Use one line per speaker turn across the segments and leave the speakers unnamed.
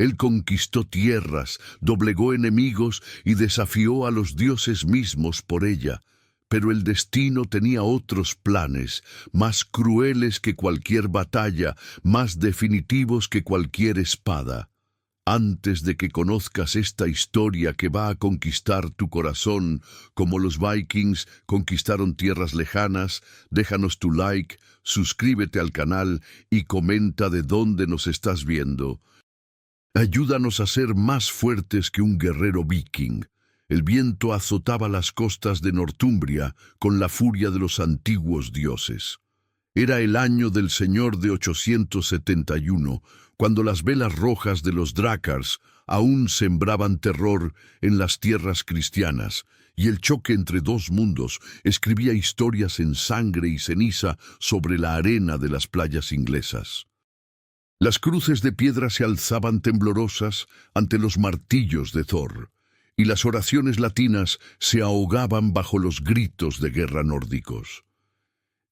Él conquistó tierras, doblegó enemigos y desafió a los dioses mismos por ella. Pero el destino tenía otros planes, más crueles que cualquier batalla, más definitivos que cualquier espada. Antes de que conozcas esta historia que va a conquistar tu corazón, como los Vikings conquistaron tierras lejanas, déjanos tu like, suscríbete al canal y comenta de dónde nos estás viendo. Ayúdanos a ser más fuertes que un guerrero viking. El viento azotaba las costas de Northumbria con la furia de los antiguos dioses. Era el año del Señor de 871, cuando las velas rojas de los Drácars aún sembraban terror en las tierras cristianas, y el choque entre dos mundos escribía historias en sangre y ceniza sobre la arena de las playas inglesas. Las cruces de piedra se alzaban temblorosas ante los martillos de Thor, y las oraciones latinas se ahogaban bajo los gritos de guerra nórdicos.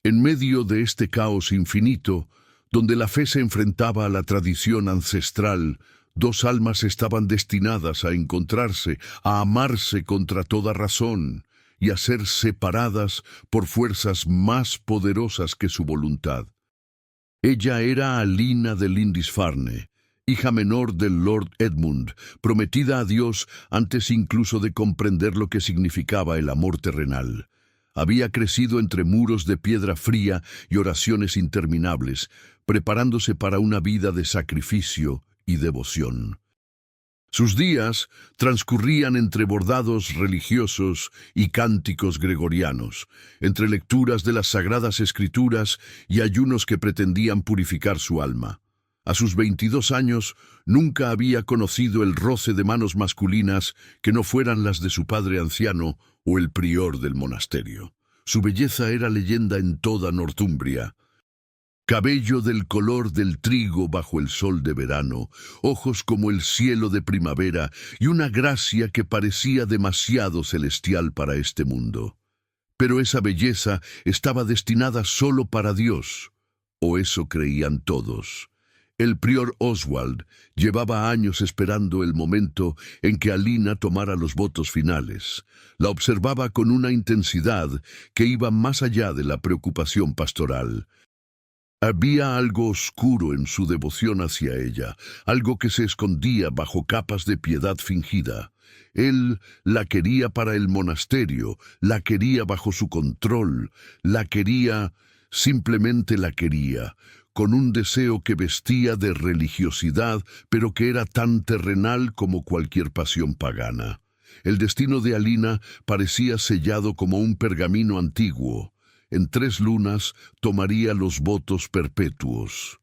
En medio de este caos infinito, donde la fe se enfrentaba a la tradición ancestral, dos almas estaban destinadas a encontrarse, a amarse contra toda razón y a ser separadas por fuerzas más poderosas que su voluntad. Ella era Alina de Lindisfarne, hija menor del Lord Edmund, prometida a Dios antes incluso de comprender lo que significaba el amor terrenal. Había crecido entre muros de piedra fría y oraciones interminables, preparándose para una vida de sacrificio y devoción. Sus días transcurrían entre bordados religiosos y cánticos gregorianos, entre lecturas de las Sagradas Escrituras y ayunos que pretendían purificar su alma. A sus 22 años, nunca había conocido el roce de manos masculinas que no fueran las de su padre anciano o el prior del monasterio. Su belleza era leyenda en toda Northumbria. Cabello del color del trigo bajo el sol de verano, ojos como el cielo de primavera y una gracia que parecía demasiado celestial para este mundo. Pero esa belleza estaba destinada solo para Dios, o eso creían todos. El prior Oswald llevaba años esperando el momento en que Alina tomara los votos finales. La observaba con una intensidad que iba más allá de la preocupación pastoral. Había algo oscuro en su devoción hacia ella, algo que se escondía bajo capas de piedad fingida. Él la quería para el monasterio, la quería bajo su control, la quería, simplemente la quería, con un deseo que vestía de religiosidad, pero que era tan terrenal como cualquier pasión pagana. El destino de Alina parecía sellado como un pergamino antiguo. En 3 lunas tomaría los votos perpetuos.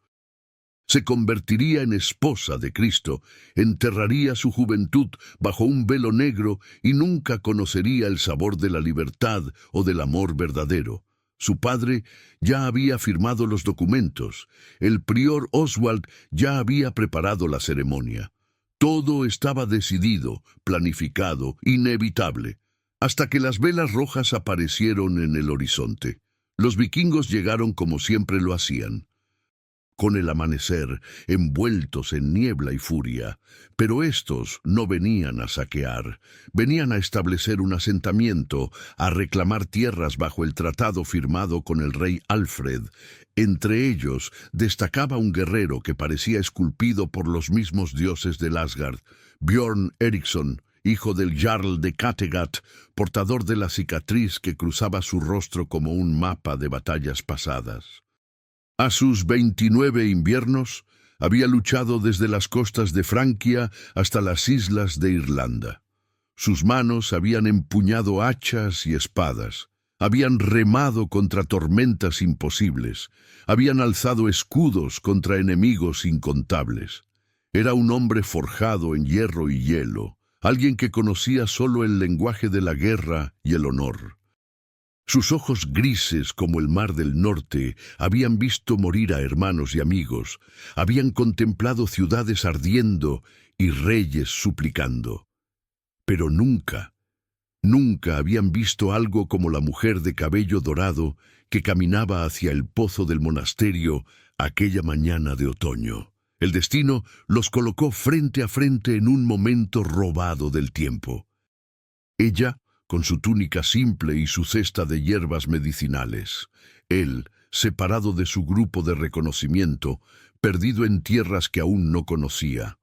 Se convertiría en esposa de Cristo, enterraría su juventud bajo un velo negro y nunca conocería el sabor de la libertad o del amor verdadero. Su padre ya había firmado los documentos. El prior Oswald ya había preparado la ceremonia. Todo estaba decidido, planificado, inevitable, hasta que las velas rojas aparecieron en el horizonte. Los vikingos llegaron como siempre lo hacían, con el amanecer, envueltos en niebla y furia. Pero estos no venían a saquear, venían a establecer un asentamiento, a reclamar tierras bajo el tratado firmado con el rey Alfred. Entre ellos destacaba un guerrero que parecía esculpido por los mismos dioses del Asgard, Björn Eriksson, hijo del Jarl de Kattegat, portador de la cicatriz que cruzaba su rostro como un mapa de batallas pasadas. A sus 29 inviernos, había luchado desde las costas de Francia hasta las islas de Irlanda. Sus manos habían empuñado hachas y espadas, habían remado contra tormentas imposibles, habían alzado escudos contra enemigos incontables. Era un hombre forjado en hierro y hielo, alguien que conocía solo el lenguaje de la guerra y el honor. Sus ojos grises como el mar del norte habían visto morir a hermanos y amigos, habían contemplado ciudades ardiendo y reyes suplicando. Pero nunca habían visto algo como la mujer de cabello dorado que caminaba hacia el pozo del monasterio aquella mañana de otoño. El destino los colocó frente a frente en un momento robado del tiempo. Ella, con su túnica simple y su cesta de hierbas medicinales. Él, separado de su grupo de reconocimiento, perdido en tierras que aún no conocía.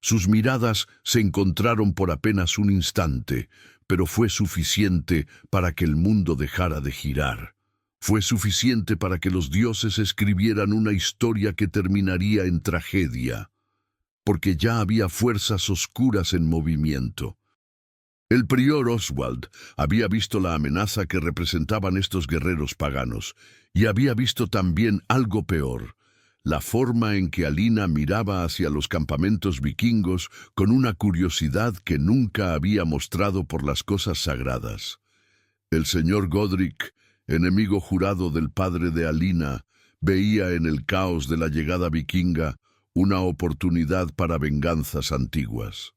Sus miradas se encontraron por apenas un instante, pero fue suficiente para que el mundo dejara de girar. Fue suficiente para que los dioses escribieran una historia que terminaría en tragedia, porque ya había fuerzas oscuras en movimiento. El prior Oswald había visto la amenaza que representaban estos guerreros paganos, y había visto también algo peor, la forma en que Alina miraba hacia los campamentos vikingos con una curiosidad que nunca había mostrado por las cosas sagradas. El señor Godric, enemigo jurado del padre de Alina, veía en el caos de la llegada vikinga una oportunidad para venganzas antiguas.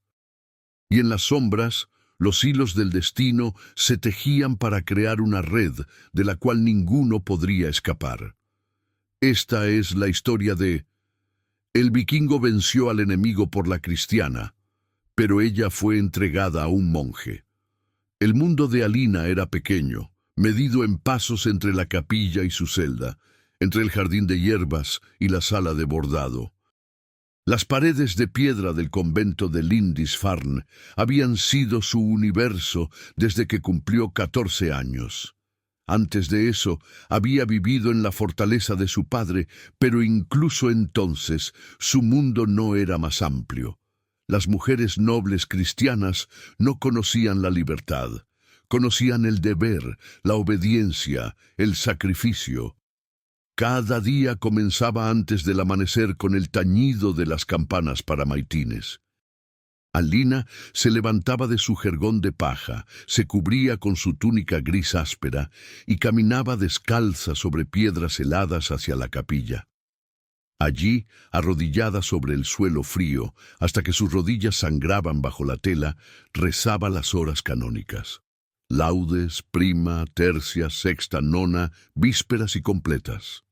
Y en las sombras, los hilos del destino se tejían para crear una red de la cual ninguno podría escapar. Esta es la historia de... El vikingo venció al enemigo por la cristiana, pero ella fue entregada a un monje. El mundo de Alina era pequeño, medido en pasos entre la capilla y su celda, entre el jardín de hierbas y la sala de bordado. Las paredes de piedra del convento de Lindisfarne habían sido su universo desde que cumplió 14 años. Antes de eso, había vivido en la fortaleza de su padre, pero incluso entonces su mundo no era más amplio. Las mujeres nobles cristianas no conocían la libertad, conocían el deber, la obediencia, el sacrificio. Cada día comenzaba antes del amanecer con el tañido de las campanas para maitines. Alina se levantaba de su jergón de paja, se cubría con su túnica gris áspera y caminaba descalza sobre piedras heladas hacia la capilla. Allí, arrodillada sobre el suelo frío, hasta que sus rodillas sangraban bajo la tela, rezaba las horas canónicas. Laudes, prima, tercia, sexta, nona, vísperas y completas.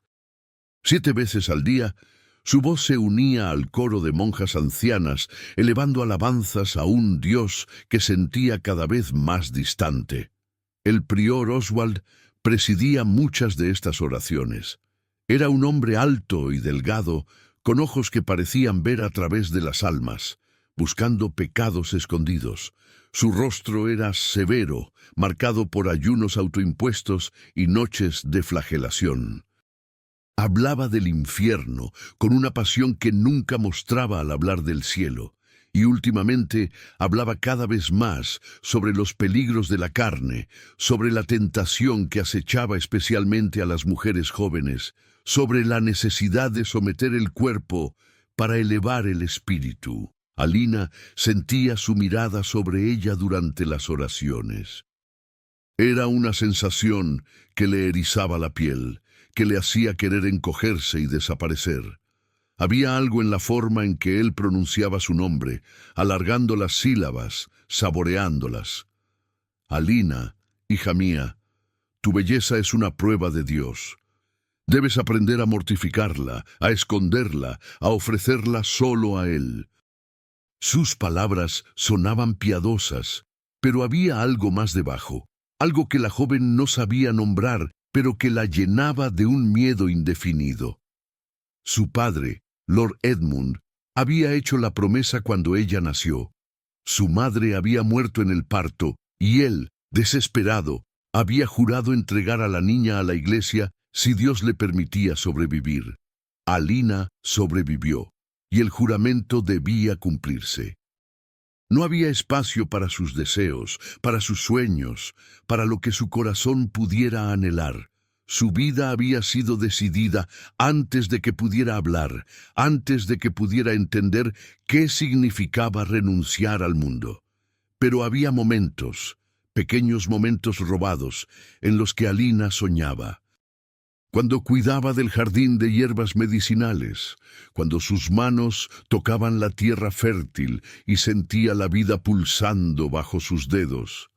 7 veces al día, su voz se unía al coro de monjas ancianas, elevando alabanzas a un Dios que sentía cada vez más distante. El prior Oswald presidía muchas de estas oraciones. Era un hombre alto y delgado, con ojos que parecían ver a través de las almas, buscando pecados escondidos. Su rostro era severo, marcado por ayunos autoimpuestos y noches de flagelación. Hablaba del infierno con una pasión que nunca mostraba al hablar del cielo, y últimamente hablaba cada vez más sobre los peligros de la carne, sobre la tentación que acechaba especialmente a las mujeres jóvenes, sobre la necesidad de someter el cuerpo para elevar el espíritu. Alina sentía su mirada sobre ella durante las oraciones. Era una sensación que le erizaba la piel, que le hacía querer encogerse y desaparecer. Había algo en la forma en que él pronunciaba su nombre, alargando las sílabas, saboreándolas. Alina, hija mía, tu belleza es una prueba de Dios. Debes aprender a mortificarla, a esconderla, a ofrecerla solo a Él. Sus palabras sonaban piadosas, pero había algo más debajo, algo que la joven no sabía nombrar, pero que la llenaba de un miedo indefinido. Su padre, Lord Edmund, había hecho la promesa cuando ella nació. Su madre había muerto en el parto, y él, desesperado, había jurado entregar a la niña a la iglesia si Dios le permitía sobrevivir. Alina sobrevivió, y el juramento debía cumplirse. No había espacio para sus deseos, para sus sueños, para lo que su corazón pudiera anhelar. Su vida había sido decidida antes de que pudiera hablar, antes de que pudiera entender qué significaba renunciar al mundo. Pero había momentos, pequeños momentos robados, en los que Alina soñaba. Cuando cuidaba del jardín de hierbas medicinales, cuando sus manos tocaban la tierra fértil y sentía la vida pulsando bajo sus dedos,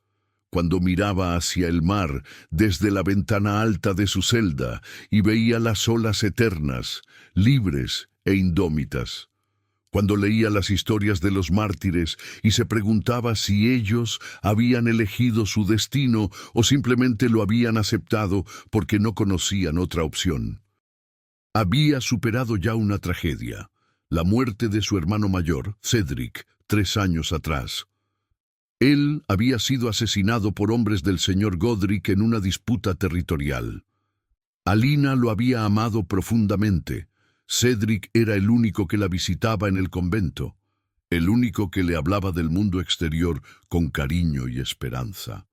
cuando miraba hacia el mar desde la ventana alta de su celda y veía las olas eternas, libres e indómitas, Cuando leía las historias de los mártires y se preguntaba si ellos habían elegido su destino o simplemente lo habían aceptado porque no conocían otra opción. Había superado ya una tragedia, la muerte de su hermano mayor, Cedric, 3 años atrás. Él había sido asesinado por hombres del señor Godric en una disputa territorial. Alina lo había amado profundamente. Cedric era el único que la visitaba en el convento, el único que le hablaba del mundo exterior con cariño y esperanza.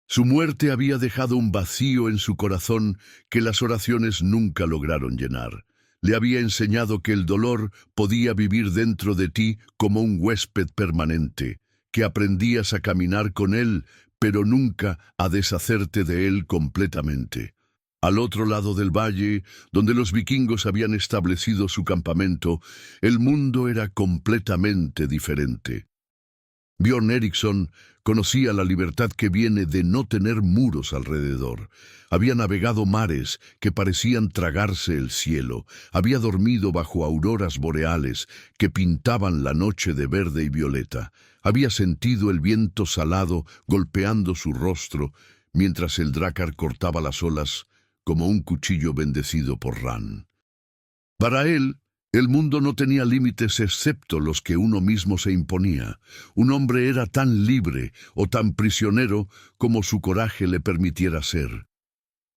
Su muerte había dejado un vacío en su corazón que las oraciones nunca lograron llenar. Le había enseñado que el dolor podía vivir dentro de ti como un huésped permanente, que aprendías a caminar con él, pero nunca a deshacerte de él completamente. Al otro lado del valle, donde los vikingos habían establecido su campamento, el mundo era completamente diferente. Björn Eriksson conocía la libertad que viene de no tener muros alrededor. Había navegado mares que parecían tragarse el cielo. Había dormido bajo auroras boreales que pintaban la noche de verde y violeta. Había sentido el viento salado golpeando su rostro mientras el drácar cortaba las olas como un cuchillo bendecido por Ran. Para él, el mundo no tenía límites excepto los que uno mismo se imponía. Un hombre era tan libre o tan prisionero como su coraje le permitiera ser.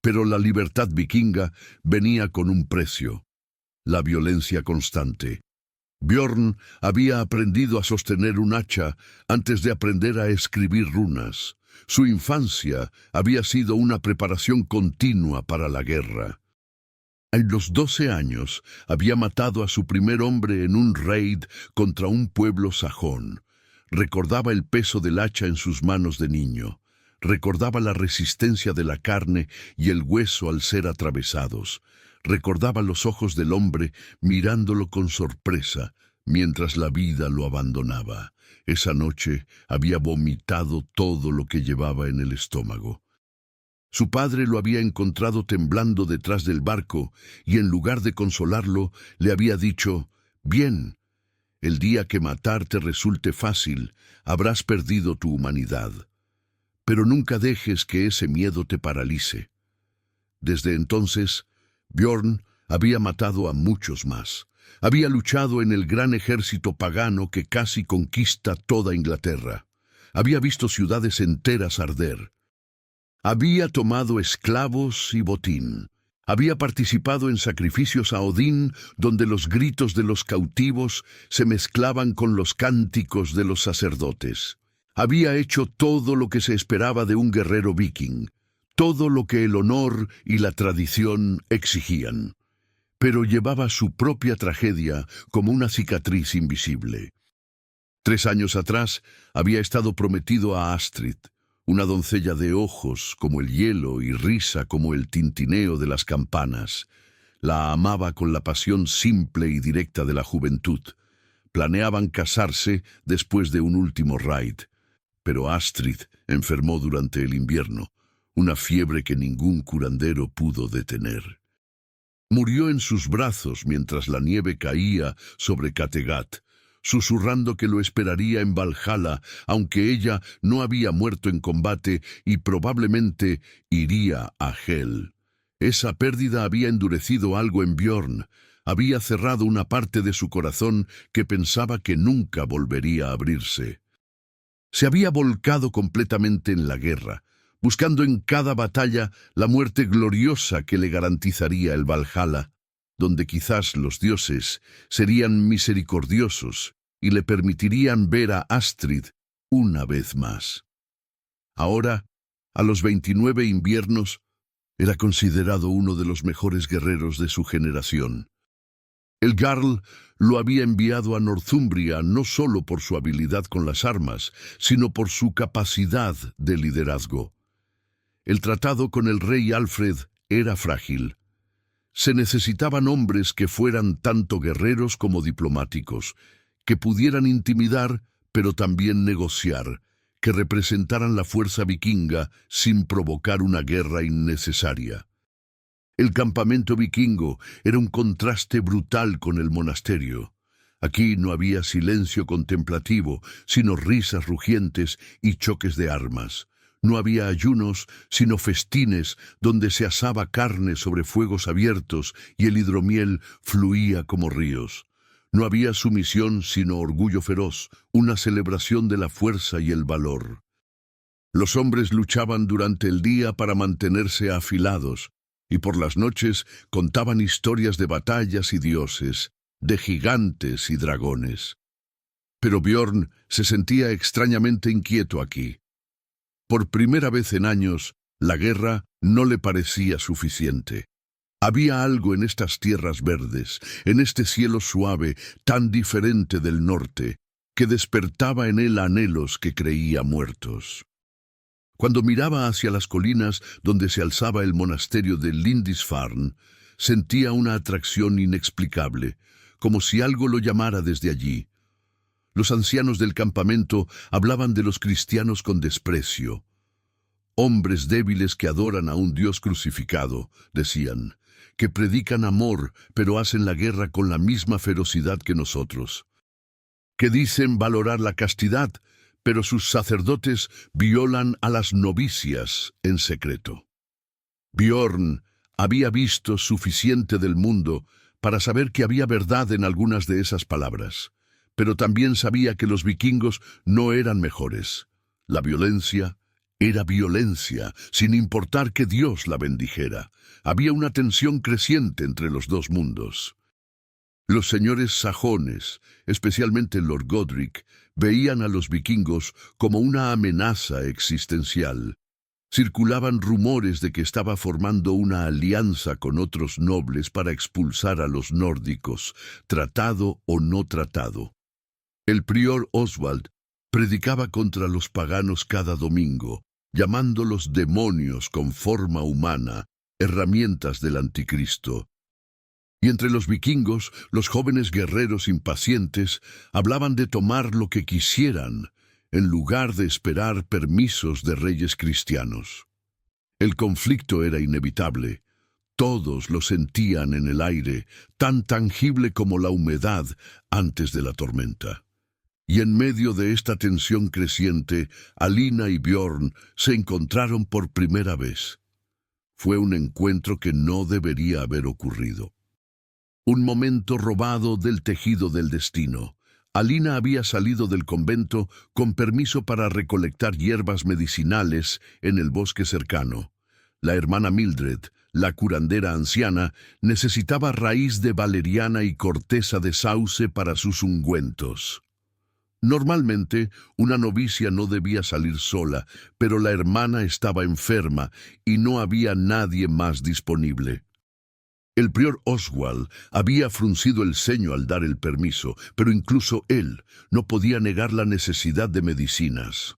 Pero la libertad vikinga venía con un precio: la violencia constante. Björn había aprendido a sostener un hacha antes de aprender a escribir runas. Su infancia había sido una preparación continua para la guerra. A los 12 años había matado a su primer hombre en un raid contra un pueblo sajón. Recordaba el peso del hacha en sus manos de niño. Recordaba la resistencia de la carne y el hueso al ser atravesados. Recordaba los ojos del hombre mirándolo con sorpresa mientras la vida lo abandonaba. Esa noche había vomitado todo lo que llevaba en el estómago. Su padre lo había encontrado temblando detrás del barco y en lugar de consolarlo, le había dicho: «Bien, el día que matar te resulte fácil, habrás perdido tu humanidad. Pero nunca dejes que ese miedo te paralice». Desde entonces, Björn había matado a muchos más. Había luchado en el gran ejército pagano que casi conquista toda Inglaterra. Había visto ciudades enteras arder. Había tomado esclavos y botín. Había participado en sacrificios a Odín, donde los gritos de los cautivos se mezclaban con los cánticos de los sacerdotes. Había hecho todo lo que se esperaba de un guerrero viking, todo lo que el honor y la tradición exigían. Pero llevaba su propia tragedia como una cicatriz invisible. 3 años atrás había estado prometido a Astrid, una doncella de ojos como el hielo y risa como el tintineo de las campanas. La amaba con la pasión simple y directa de la juventud. Planeaban casarse después de un último raid. Pero Astrid enfermó durante el invierno, una fiebre que ningún curandero pudo detener. Murió en sus brazos mientras la nieve caía sobre Kattegat, susurrando que lo esperaría en Valhalla, aunque ella no había muerto en combate y probablemente iría a Hel. Esa pérdida había endurecido algo en Björn, había cerrado una parte de su corazón que pensaba que nunca volvería a abrirse. Se había volcado completamente en la guerra, buscando en cada batalla la muerte gloriosa que le garantizaría el Valhalla, donde quizás los dioses serían misericordiosos y le permitirían ver a Astrid una vez más. Ahora, a los 29 inviernos, era considerado uno de los mejores guerreros de su generación. El Jarl lo había enviado a Northumbria no solo por su habilidad con las armas, sino por su capacidad de liderazgo. El tratado con el rey Alfred era frágil. Se necesitaban hombres que fueran tanto guerreros como diplomáticos, que pudieran intimidar, pero también negociar, que representaran la fuerza vikinga sin provocar una guerra innecesaria. El campamento vikingo era un contraste brutal con el monasterio. Aquí no había silencio contemplativo, sino risas rugientes y choques de armas. No había ayunos, sino festines donde se asaba carne sobre fuegos abiertos y el hidromiel fluía como ríos. No había sumisión, sino orgullo feroz, una celebración de la fuerza y el valor. Los hombres luchaban durante el día para mantenerse afilados, y por las noches contaban historias de batallas y dioses, de gigantes y dragones. Pero Björn se sentía extrañamente inquieto aquí. Por primera vez en años, la guerra no le parecía suficiente. Había algo en estas tierras verdes, en este cielo suave, tan diferente del norte, que despertaba en él anhelos que creía muertos. Cuando miraba hacia las colinas donde se alzaba el monasterio de Lindisfarne, sentía una atracción inexplicable, como si algo lo llamara desde allí. Los ancianos del campamento hablaban de los cristianos con desprecio. Hombres débiles que adoran a un Dios crucificado, decían, que predican amor, pero hacen la guerra con la misma ferocidad que nosotros. Que dicen valorar la castidad, pero sus sacerdotes violan a las novicias en secreto. Björn había visto suficiente del mundo para saber que había verdad en algunas de esas palabras, pero también sabía que los vikingos no eran mejores. La violencia era violencia, sin importar que Dios la bendijera. Había una tensión creciente entre los dos mundos. Los señores sajones, especialmente Lord Godric, veían a los vikingos como una amenaza existencial. Circulaban rumores de que estaba formando una alianza con otros nobles para expulsar a los nórdicos, tratado o no tratado. El prior Oswald predicaba contra los paganos cada domingo, llamándolos demonios con forma humana, herramientas del anticristo. Y entre los vikingos, los jóvenes guerreros impacientes hablaban de tomar lo que quisieran, en lugar de esperar permisos de reyes cristianos. El conflicto era inevitable. Todos lo sentían en el aire, tan tangible como la humedad antes de la tormenta. Y en medio de esta tensión creciente, Alina y Björn se encontraron por primera vez. Fue un encuentro que no debería haber ocurrido. Un momento robado del tejido del destino. Alina había salido del convento con permiso para recolectar hierbas medicinales en el bosque cercano. La hermana Mildred, la curandera anciana, necesitaba raíz de valeriana y corteza de sauce para sus ungüentos. Normalmente, una novicia no debía salir sola, pero la hermana estaba enferma y no había nadie más disponible. El prior Oswald había fruncido el ceño al dar el permiso, pero incluso él no podía negar la necesidad de medicinas.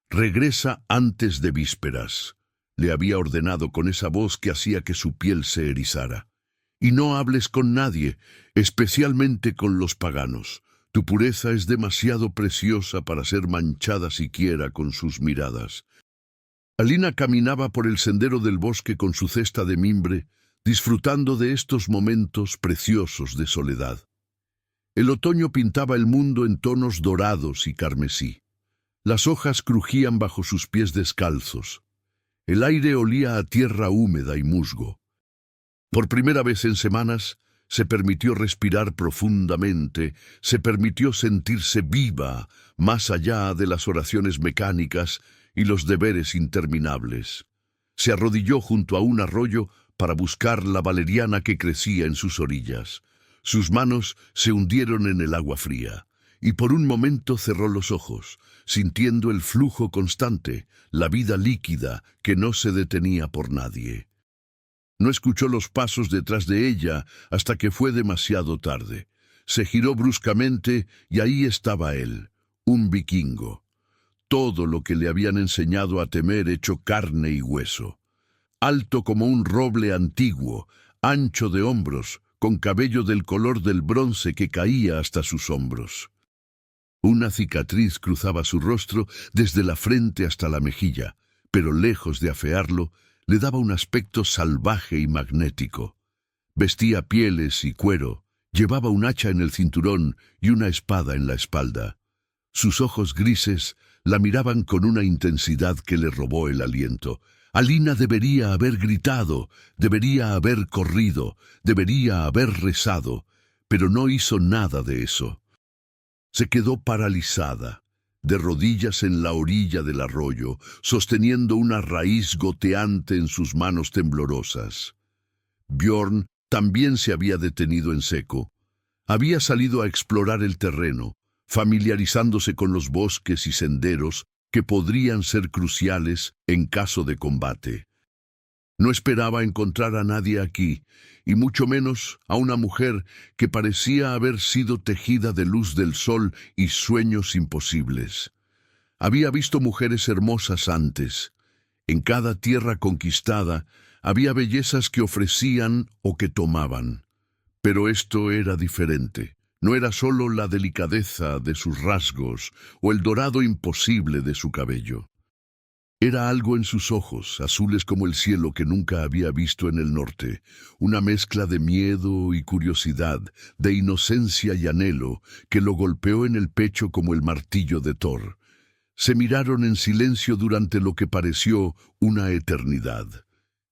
«Regresa antes de vísperas», le había ordenado con esa voz que hacía que su piel se erizara. «Y no hables con nadie, especialmente con los paganos. Tu pureza es demasiado preciosa para ser manchada siquiera con sus miradas». Alina caminaba por el sendero del bosque con su cesta de mimbre, disfrutando de estos momentos preciosos de soledad. El otoño pintaba el mundo en tonos dorados y carmesí. Las hojas crujían bajo sus pies descalzos. El aire olía a tierra húmeda y musgo. Por primera vez en semanas, se permitió respirar profundamente, se permitió sentirse viva, más allá de las oraciones mecánicas y los deberes interminables. Se arrodilló junto a un arroyo para buscar la valeriana que crecía en sus orillas. Sus manos se hundieron en el agua fría, y por un momento cerró los ojos, sintiendo el flujo constante, la vida líquida que no se detenía por nadie. No escuchó los pasos detrás de ella hasta que fue demasiado tarde. Se giró bruscamente y ahí estaba él, un vikingo. Todo lo que le habían enseñado a temer hecho carne y hueso. Alto como un roble antiguo, ancho de hombros, con cabello del color del bronce que caía hasta sus hombros. Una cicatriz cruzaba su rostro desde la frente hasta la mejilla, pero lejos de afearlo, le daba un aspecto salvaje y magnético. Vestía pieles y cuero, Llevaba un hacha en el cinturón y una espada en la espalda. Sus ojos grises la miraban con una intensidad que le robó el aliento. Alina debería haber gritado, debería haber corrido, debería haber rezado, pero no hizo nada de eso. Se quedó paralizada, de rodillas en la orilla del arroyo, sosteniendo una raíz goteante en sus manos temblorosas. Björn también se había detenido en seco. Había salido a explorar el terreno, familiarizándose con los bosques y senderos que podrían ser cruciales en caso de combate. No esperaba encontrar a nadie aquí, y mucho menos a una mujer que parecía haber sido tejida de luz del sol y sueños imposibles. Había visto mujeres hermosas antes. En cada tierra conquistada había bellezas que ofrecían o que tomaban. Pero esto era diferente. No era solo la delicadeza de sus rasgos o el dorado imposible de su cabello. Era algo en sus ojos, azules como el cielo que nunca había visto en el norte, una mezcla de miedo y curiosidad, de inocencia y anhelo, que lo golpeó en el pecho como el martillo de Thor. Se miraron en silencio durante lo que pareció una eternidad.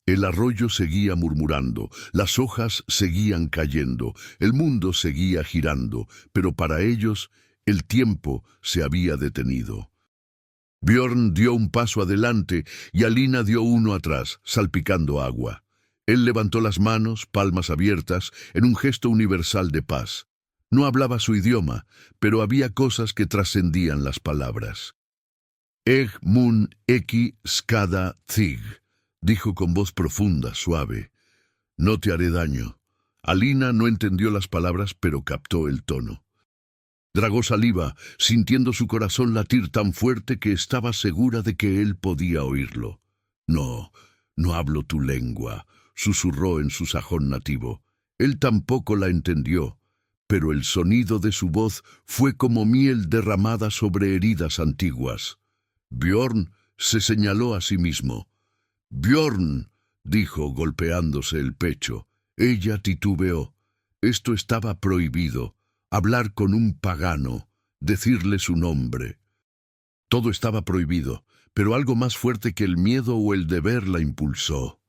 El arroyo seguía murmurando, las hojas seguían cayendo, el mundo seguía girando, pero para ellos el tiempo se había detenido. Björn dio un paso adelante y Alina dio uno atrás, salpicando agua. Él levantó las manos, palmas abiertas, en un gesto universal de paz. No hablaba su idioma, pero había cosas que trascendían las palabras. Eg mun eki skada thig, dijo con voz profunda, suave. No te haré daño. Alina no entendió las palabras, pero captó el tono. Tragó saliva, sintiendo su corazón latir tan fuerte que estaba segura de que él podía oírlo. No, no hablo tu lengua, susurró en su sajón nativo. Él tampoco la entendió, pero el sonido de su voz fue como miel derramada sobre heridas antiguas. Björn se señaló a sí mismo. «Björn», dijo golpeándose el pecho. Ella titubeó. Esto estaba prohibido. Hablar con un pagano, decirle su nombre. Todo estaba prohibido, pero algo más fuerte que el miedo o el deber la impulsó.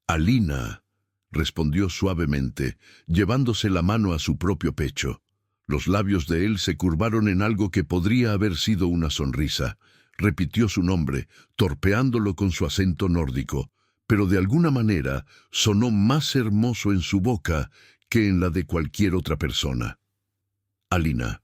«Alina», respondió suavemente, llevándose la mano a su propio pecho. Los labios de él se curvaron en algo que podría haber sido una sonrisa. Repitió su nombre, torpeándolo con su acento nórdico, pero de alguna manera sonó más hermoso en su boca que en la de cualquier otra persona. Alina.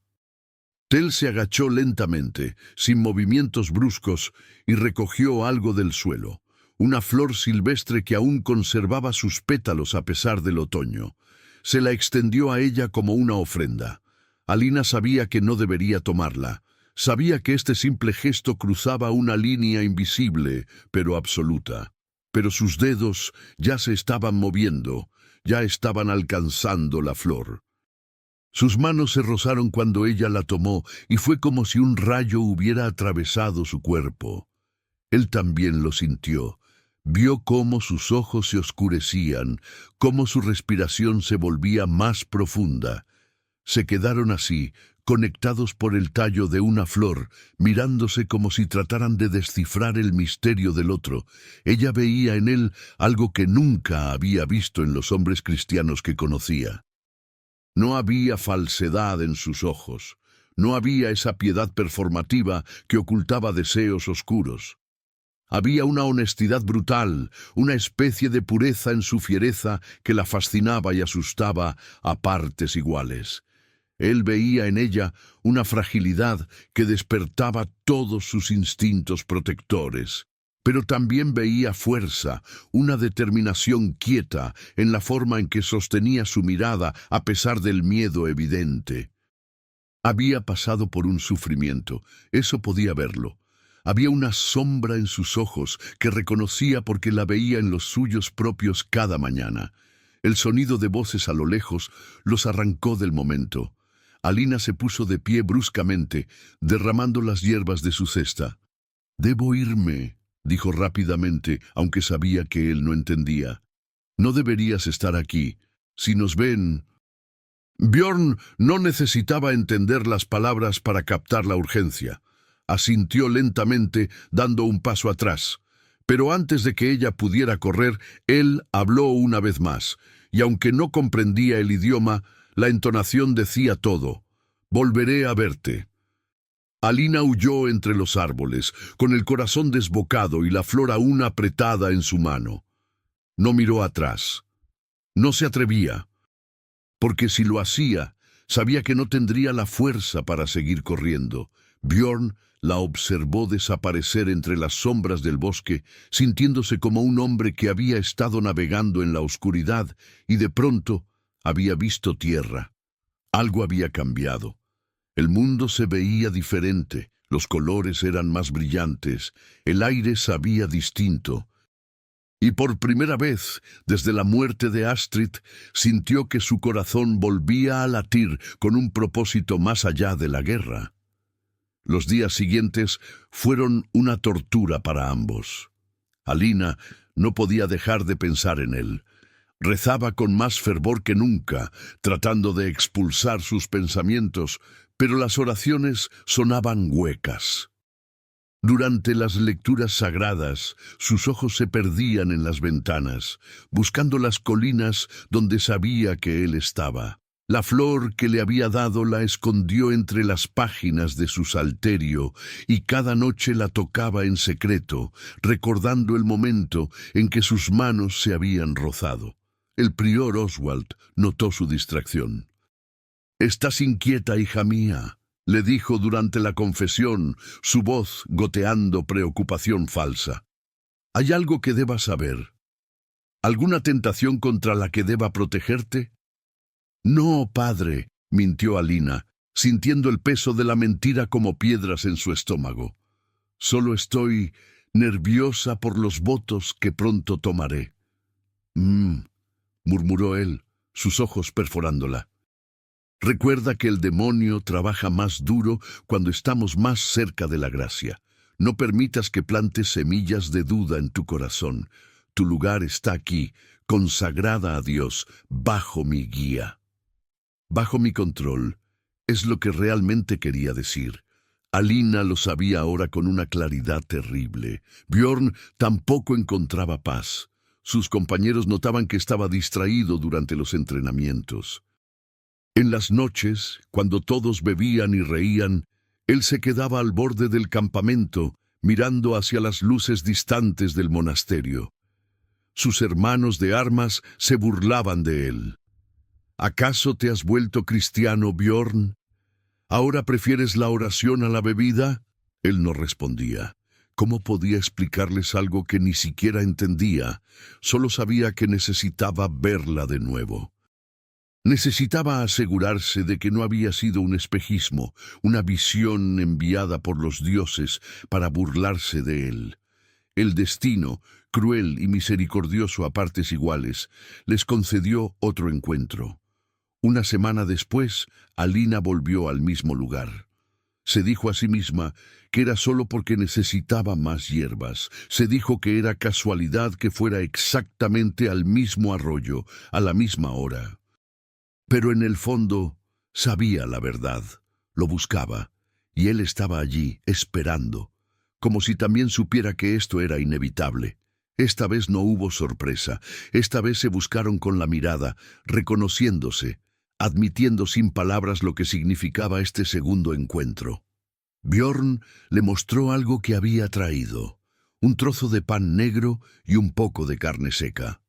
Tel se agachó lentamente, sin movimientos bruscos, y recogió algo del suelo, una flor silvestre que aún conservaba sus pétalos a pesar del otoño. Se la extendió a ella como una ofrenda. Alina sabía que no debería tomarla. Sabía que este simple gesto cruzaba una línea invisible, pero absoluta. Pero sus dedos ya se estaban moviendo, ya estaban alcanzando la flor. Sus manos se rozaron cuando ella la tomó y fue como si un rayo hubiera atravesado su cuerpo. Él también lo sintió. Vio cómo sus ojos se oscurecían, cómo su respiración se volvía más profunda. Se quedaron así, conectados por el tallo de una flor, mirándose como si trataran de descifrar el misterio del otro. Ella veía en él algo que nunca había visto en los hombres cristianos que conocía. No había falsedad en sus ojos, no había esa piedad performativa que ocultaba deseos oscuros. Había una honestidad brutal, una especie de pureza en su fiereza que la fascinaba y asustaba a partes iguales. Él veía en ella una fragilidad que despertaba todos sus instintos protectores. Pero también veía fuerza, una determinación quieta en la forma en que sostenía su mirada a pesar del miedo evidente. Había pasado por un sufrimiento, eso podía verlo. Había una sombra en sus ojos que reconocía porque la veía en los suyos propios cada mañana. El sonido de voces a lo lejos los arrancó del momento. Alina se puso de pie bruscamente, derramando las hierbas de su cesta. «Debo irme», dijo rápidamente, aunque sabía que él no entendía. «No deberías estar aquí. Si nos ven...» Bjorn no necesitaba entender las palabras para captar la urgencia. Asintió lentamente, dando un paso atrás. Pero antes de que ella pudiera correr, él habló una vez más, y aunque no comprendía el idioma, la entonación decía todo. «Volveré a verte». Alina huyó entre los árboles, con el corazón desbocado y la flor aún apretada en su mano. No miró atrás. No se atrevía, porque si lo hacía, sabía que no tendría la fuerza para seguir corriendo. Bjorn la observó desaparecer entre las sombras del bosque, sintiéndose como un hombre que había estado navegando en la oscuridad y de pronto había visto tierra. Algo había cambiado. El mundo se veía diferente, los colores eran más brillantes, el aire sabía distinto. Y por primera vez, desde la muerte de Astrid, sintió que su corazón volvía a latir con un propósito más allá de la guerra. Los días siguientes fueron una tortura para ambos. Alina no podía dejar de pensar en él. Rezaba con más fervor que nunca, tratando de expulsar sus pensamientos, pero las oraciones sonaban huecas. Durante las lecturas sagradas, sus ojos se perdían en las ventanas, buscando las colinas donde sabía que él estaba. La flor que le había dado la escondió entre las páginas de su salterio y cada noche la tocaba en secreto, recordando el momento en que sus manos se habían rozado. El prior Oswald notó su distracción. «Estás inquieta, hija mía», le dijo durante la confesión, su voz goteando preocupación falsa. «¿Hay algo que debas saber? ¿Alguna tentación contra la que deba protegerte?» «No, padre», mintió Alina, sintiendo el peso de la mentira como piedras en su estómago. «Solo estoy nerviosa por los votos que pronto tomaré». Murmuró él, sus ojos perforándola. «Recuerda que el demonio trabaja más duro cuando estamos más cerca de la gracia. No permitas que plantes semillas de duda en tu corazón. Tu lugar está aquí, consagrada a Dios, bajo mi guía». Bajo mi control, es lo que realmente quería decir. Alina lo sabía ahora con una claridad terrible. Bjorn tampoco encontraba paz. Sus compañeros notaban que estaba distraído durante los entrenamientos. En las noches, cuando todos bebían y reían, él se quedaba al borde del campamento, mirando hacia las luces distantes del monasterio. Sus hermanos de armas se burlaban de él. «¿Acaso te has vuelto cristiano, Bjorn? ¿Ahora prefieres la oración a la bebida?» Él no respondía. ¿Cómo podía explicarles algo que ni siquiera entendía? Solo sabía que necesitaba verla de nuevo. Necesitaba asegurarse de que no había sido un espejismo, una visión enviada por los dioses para burlarse de él. El destino, cruel y misericordioso a partes iguales, les concedió otro encuentro. Una semana después, Alina volvió al mismo lugar. Se dijo a sí misma que era solo porque necesitaba más hierbas. Se dijo que era casualidad que fuera exactamente al mismo arroyo, a la misma hora. Pero en el fondo sabía la verdad, lo buscaba, y él estaba allí, esperando, como si también supiera que esto era inevitable. Esta vez no hubo sorpresa, esta vez se buscaron con la mirada, reconociéndose, admitiendo sin palabras lo que significaba este segundo encuentro. Bjorn le mostró algo que había traído, un trozo de pan negro y un poco de carne seca.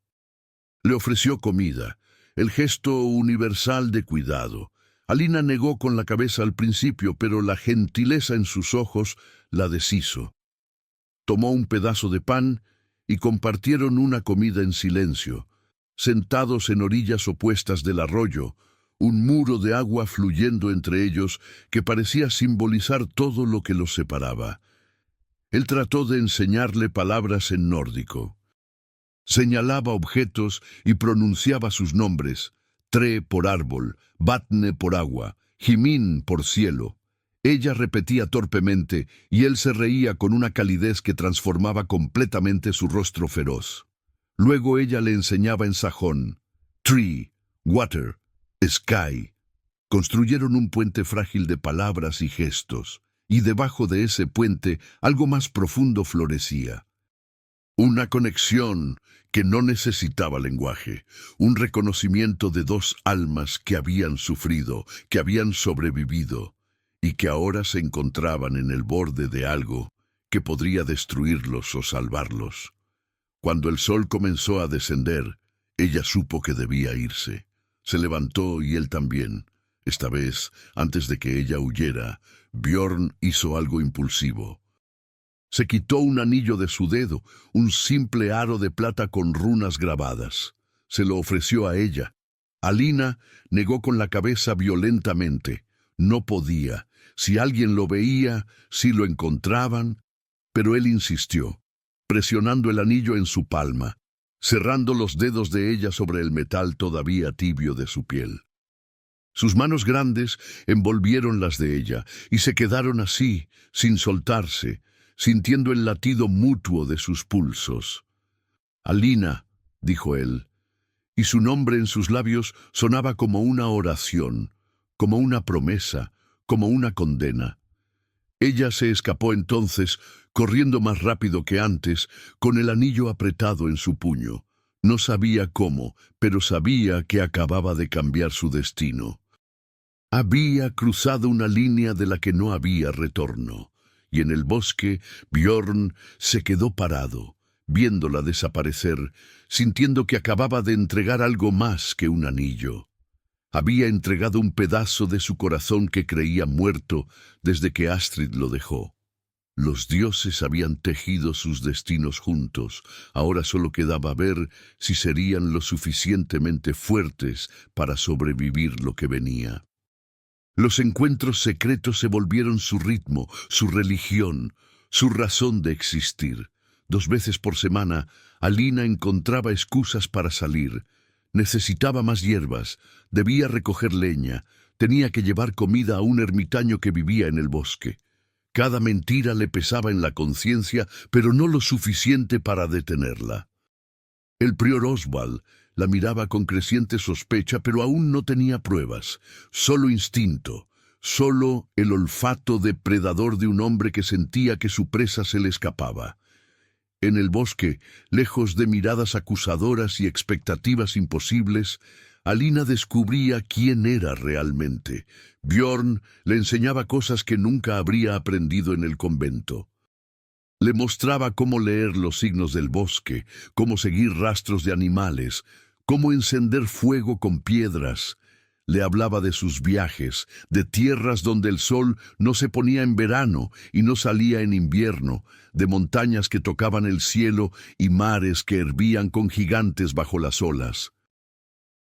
Le ofreció comida, el gesto universal de cuidado. Alina negó con la cabeza al principio, pero la gentileza en sus ojos la deshizo. Tomó un pedazo de pan y compartieron una comida en silencio, sentados en orillas opuestas del arroyo, un muro de agua fluyendo entre ellos que parecía simbolizar todo lo que los separaba. Él trató de enseñarle palabras en nórdico. Señalaba objetos y pronunciaba sus nombres: Tre por árbol, Vatne por agua, Himin por cielo. Ella repetía torpemente y él se reía con una calidez que transformaba completamente su rostro feroz. Luego ella le enseñaba en sajón: Tree, water, sky, Construyeron un puente frágil de palabras y gestos, y debajo de ese puente algo más profundo florecía. Una conexión que no necesitaba lenguaje, un reconocimiento de dos almas que habían sufrido, que habían sobrevivido, y que ahora se encontraban en el borde de algo que podría destruirlos o salvarlos. Cuando el sol comenzó a descender, ella supo que debía irse. Se levantó y él también. Esta vez, antes de que ella huyera, Björn hizo algo impulsivo. Se quitó un anillo de su dedo, un simple aro de plata con runas grabadas. Se lo ofreció a ella. Alina negó con la cabeza violentamente. No podía. Si alguien lo veía, si lo encontraban. Pero él insistió, presionando el anillo en su palma, cerrando los dedos de ella sobre el metal todavía tibio de su piel. Sus manos grandes envolvieron las de ella y se quedaron así, sin soltarse, sintiendo el latido mutuo de sus pulsos. «Alina», dijo él, y su nombre en sus labios sonaba como una oración, como una promesa, como una condena. Ella se escapó entonces, corriendo más rápido que antes, con el anillo apretado en su puño. No sabía cómo, pero sabía que acababa de cambiar su destino. Había cruzado una línea de la que no había retorno, y en el bosque Björn se quedó parado, viéndola desaparecer, sintiendo que acababa de entregar algo más que un anillo. Había entregado un pedazo de su corazón que creía muerto desde que Astrid lo dejó. Los dioses habían tejido sus destinos juntos. Ahora solo quedaba ver si serían lo suficientemente fuertes para sobrevivir lo que venía. Los encuentros secretos se volvieron su ritmo, su religión, su razón de existir. 2 veces por semana, Alina encontraba excusas para salir. Necesitaba más hierbas, debía recoger leña, tenía que llevar comida a un ermitaño que vivía en el bosque. Cada mentira le pesaba en la conciencia, pero no lo suficiente para detenerla. El prior Oswald la miraba con creciente sospecha, pero aún no tenía pruebas, solo instinto, solo el olfato depredador de un hombre que sentía que su presa se le escapaba. En el bosque, lejos de miradas acusadoras y expectativas imposibles, Alina descubría quién era realmente. Björn le enseñaba cosas que nunca habría aprendido en el convento. Le mostraba cómo leer los signos del bosque, cómo seguir rastros de animales, cómo encender fuego con piedras. Le hablaba de sus viajes, de tierras donde el sol no se ponía en verano y no salía en invierno, de montañas que tocaban el cielo y mares que hervían con gigantes bajo las olas.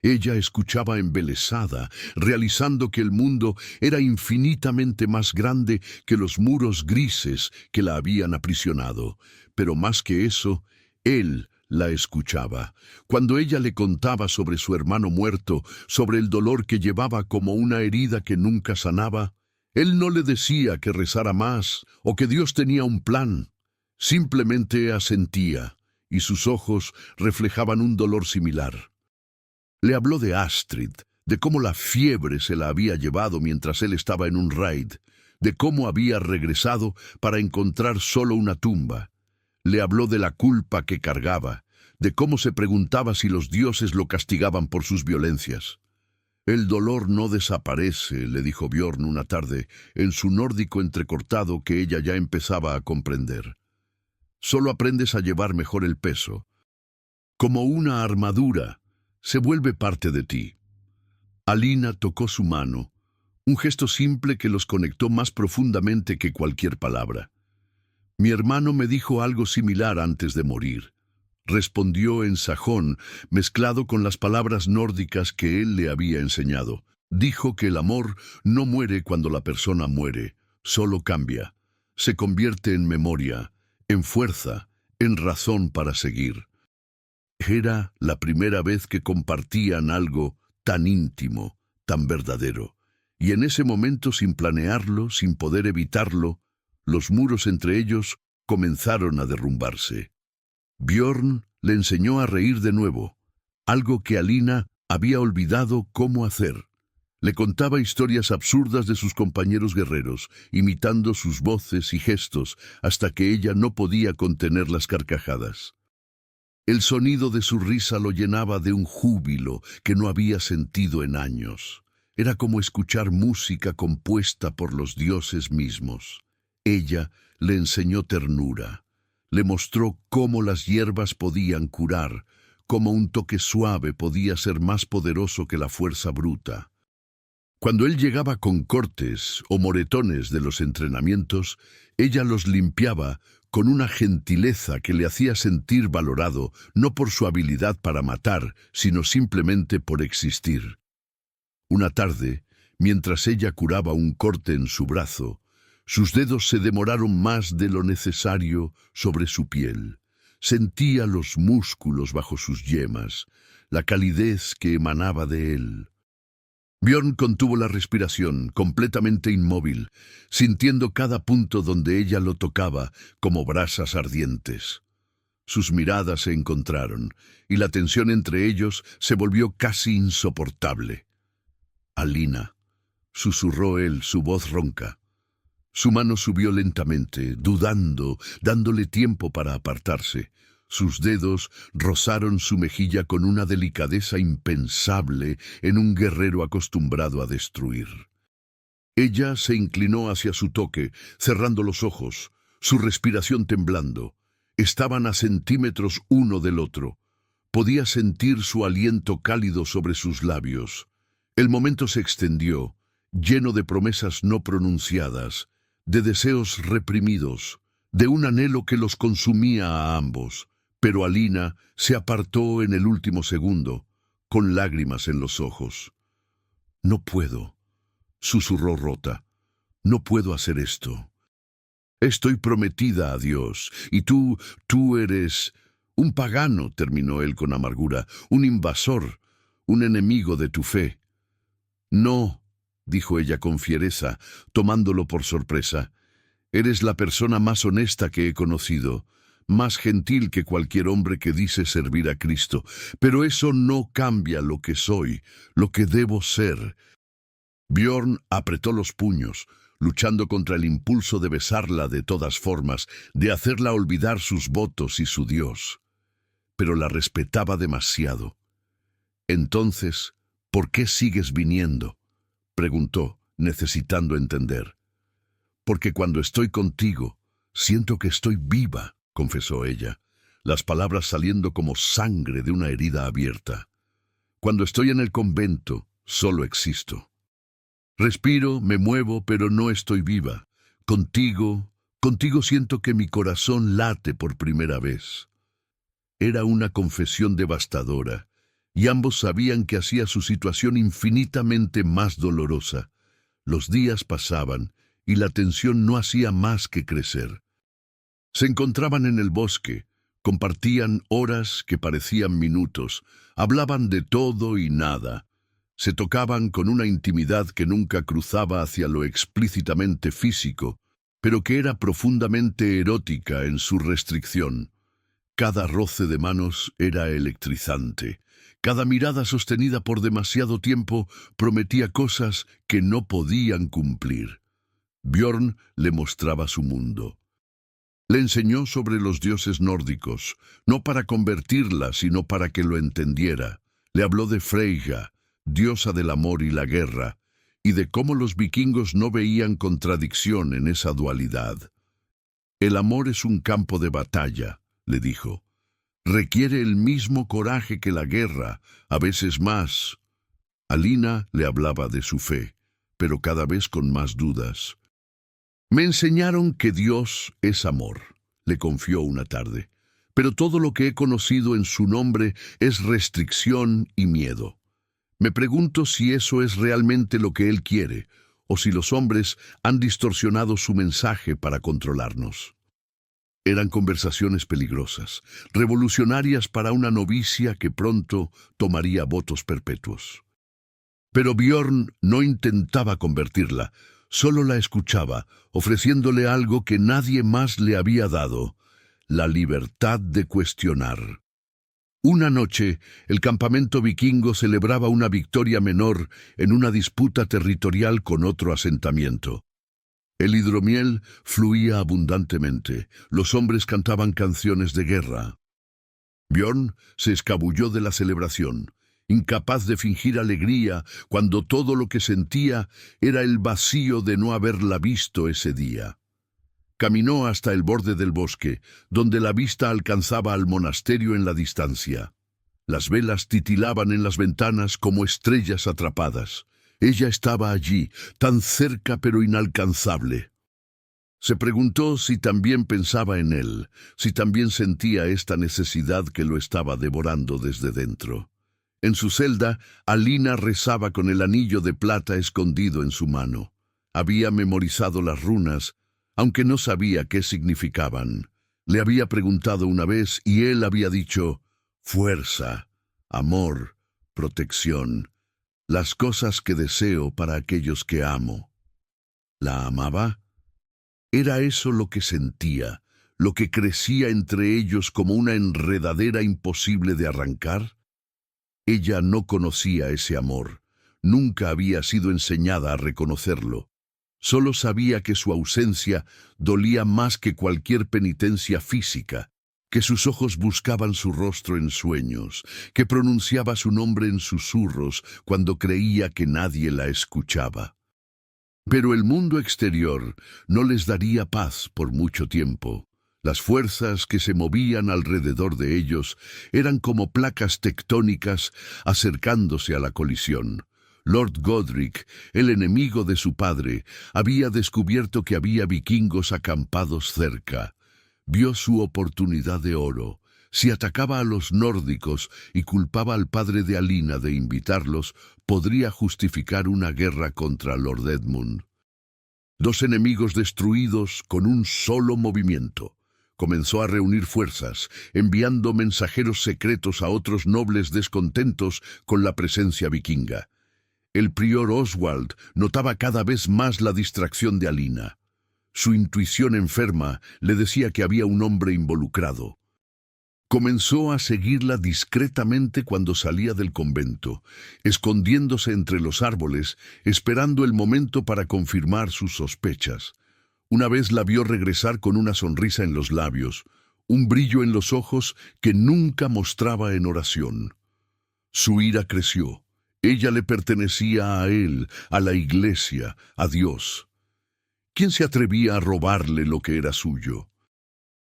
Ella escuchaba embelesada, realizando que el mundo era infinitamente más grande que los muros grises que la habían aprisionado. Pero más que eso, él la escuchaba. Cuando ella le contaba sobre su hermano muerto, sobre el dolor que llevaba como una herida que nunca sanaba, él no le decía que rezara más o que Dios tenía un plan. Simplemente asentía, y sus ojos reflejaban un dolor similar. Le habló de Astrid, de cómo la fiebre se la había llevado mientras él estaba en un raid, de cómo había regresado para encontrar solo una tumba. Le habló de la culpa que cargaba, de cómo se preguntaba si los dioses lo castigaban por sus violencias. «El dolor no desaparece», le dijo Björn una tarde, en su nórdico entrecortado que ella ya empezaba a comprender. «Solo aprendes a llevar mejor el peso. Como una armadura, se vuelve parte de ti». Alina tocó su mano, un gesto simple que los conectó más profundamente que cualquier palabra. «Mi hermano me dijo algo similar antes de morir», respondió en sajón, mezclado con las palabras nórdicas que él le había enseñado. Dijo que el amor no muere cuando la persona muere, solo cambia. Se convierte en memoria, en fuerza, en razón para seguir. Era la primera vez que compartían algo tan íntimo, tan verdadero. Y en ese momento, sin planearlo, sin poder evitarlo, los muros entre ellos comenzaron a derrumbarse. Björn le enseñó a reír de nuevo, algo que Alina había olvidado cómo hacer. Le contaba historias absurdas de sus compañeros guerreros, imitando sus voces y gestos hasta que ella no podía contener las carcajadas. El sonido de su risa lo llenaba de un júbilo que no había sentido en años. Era como escuchar música compuesta por los dioses mismos. Ella le enseñó ternura. Le mostró cómo las hierbas podían curar, cómo un toque suave podía ser más poderoso que la fuerza bruta. Cuando él llegaba con cortes o moretones de los entrenamientos, ella los limpiaba con una gentileza que le hacía sentir valorado, no por su habilidad para matar, sino simplemente por existir. Una tarde, mientras ella curaba un corte en su brazo, sus dedos se demoraron más de lo necesario sobre su piel. Sentía los músculos bajo sus yemas, la calidez que emanaba de él. Björn contuvo la respiración, completamente inmóvil, sintiendo cada punto donde ella lo tocaba como brasas ardientes. Sus miradas se encontraron, y la tensión entre ellos se volvió casi insoportable. «Alina», susurró él, su voz ronca. Su mano subió lentamente, dudando, dándole tiempo para apartarse. Sus dedos rozaron su mejilla con una delicadeza impensable en un guerrero acostumbrado a destruir. Ella se inclinó hacia su toque, cerrando los ojos, su respiración temblando. Estaban a centímetros uno del otro. Podía sentir su aliento cálido sobre sus labios. El momento se extendió, lleno de promesas no pronunciadas, de deseos reprimidos, de un anhelo que los consumía a ambos. Pero Alina se apartó en el último segundo, con lágrimas en los ojos. «No puedo», susurró rota. «No puedo hacer esto. Estoy prometida a Dios, y tú eres un pagano», terminó él con amargura, «un invasor, un enemigo de tu fe». «No», dijo ella con fiereza, tomándolo por sorpresa. «Eres la persona más honesta que he conocido, más gentil que cualquier hombre que dice servir a Cristo, pero eso no cambia lo que soy, lo que debo ser». Björn apretó los puños, luchando contra el impulso de besarla de todas formas, de hacerla olvidar sus votos y su Dios. Pero la respetaba demasiado. «Entonces, ¿por qué sigues viniendo?», preguntó, necesitando entender. «Porque cuando estoy contigo, siento que estoy viva», confesó ella, las palabras saliendo como sangre de una herida abierta. «Cuando estoy en el convento, solo existo. Respiro, me muevo, pero no estoy viva. Contigo siento que mi corazón late por primera vez». Era una confesión devastadora, y ambos sabían que hacía su situación infinitamente más dolorosa. Los días pasaban, y la tensión no hacía más que crecer. Se encontraban en el bosque, compartían horas que parecían minutos, hablaban de todo y nada. Se tocaban con una intimidad que nunca cruzaba hacia lo explícitamente físico, pero que era profundamente erótica en su restricción. Cada roce de manos era electrizante. Cada mirada sostenida por demasiado tiempo prometía cosas que no podían cumplir. Björn le mostraba su mundo. Le enseñó sobre los dioses nórdicos, no para convertirla, sino para que lo entendiera. Le habló de Freyja, diosa del amor y la guerra, y de cómo los vikingos no veían contradicción en esa dualidad. «El amor es un campo de batalla», le dijo. «Requiere el mismo coraje que la guerra, a veces más». Alina le hablaba de su fe, pero cada vez con más dudas. «Me enseñaron que Dios es amor», le confió una tarde, «pero todo lo que he conocido en su nombre es restricción y miedo. Me pregunto si eso es realmente lo que Él quiere, o si los hombres han distorsionado su mensaje para controlarnos». Eran conversaciones peligrosas, revolucionarias para una novicia que pronto tomaría votos perpetuos. Pero Björn no intentaba convertirla, solo la escuchaba, ofreciéndole algo que nadie más le había dado: la libertad de cuestionar. Una noche, el campamento vikingo celebraba una victoria menor en una disputa territorial con otro asentamiento. El hidromiel fluía abundantemente, los hombres cantaban canciones de guerra. Björn se escabulló de la celebración, incapaz de fingir alegría cuando todo lo que sentía era el vacío de no haberla visto ese día. Caminó hasta el borde del bosque, donde la vista alcanzaba al monasterio en la distancia. Las velas titilaban en las ventanas como estrellas atrapadas. Ella estaba allí, tan cerca pero inalcanzable. Se preguntó si también pensaba en él, si también sentía esta necesidad que lo estaba devorando desde dentro. En su celda, Alina rezaba con el anillo de plata escondido en su mano. Había memorizado las runas, aunque no sabía qué significaban. Le había preguntado una vez y él había dicho: fuerza, amor, protección, las cosas que deseo para aquellos que amo. ¿La amaba? Era eso lo que sentía, lo que crecía entre ellos como una enredadera imposible de arrancar. Ella no conocía ese amor, nunca había sido enseñada a reconocerlo. Solo sabía que su ausencia dolía más que cualquier penitencia física, que sus ojos buscaban su rostro en sueños, que pronunciaba su nombre en susurros cuando creía que nadie la escuchaba. Pero el mundo exterior no les daría paz por mucho tiempo. Las fuerzas que se movían alrededor de ellos eran como placas tectónicas acercándose a la colisión. Lord Godric, el enemigo de su padre, había descubierto que había vikingos acampados cerca. Vio su oportunidad de oro. Si atacaba a los nórdicos y culpaba al padre de Alina de invitarlos, podría justificar una guerra contra Lord Edmund. Dos enemigos destruidos con un solo movimiento. Comenzó a reunir fuerzas, enviando mensajeros secretos a otros nobles descontentos con la presencia vikinga. El prior Oswald notaba cada vez más la distracción de Alina. Su intuición enferma le decía que había un hombre involucrado. Comenzó a seguirla discretamente cuando salía del convento, escondiéndose entre los árboles, esperando el momento para confirmar sus sospechas. Una vez la vio regresar con una sonrisa en los labios, un brillo en los ojos que nunca mostraba en oración. Su ira creció. Ella le pertenecía a él, a la iglesia, a Dios. ¿Quién se atrevía a robarle lo que era suyo?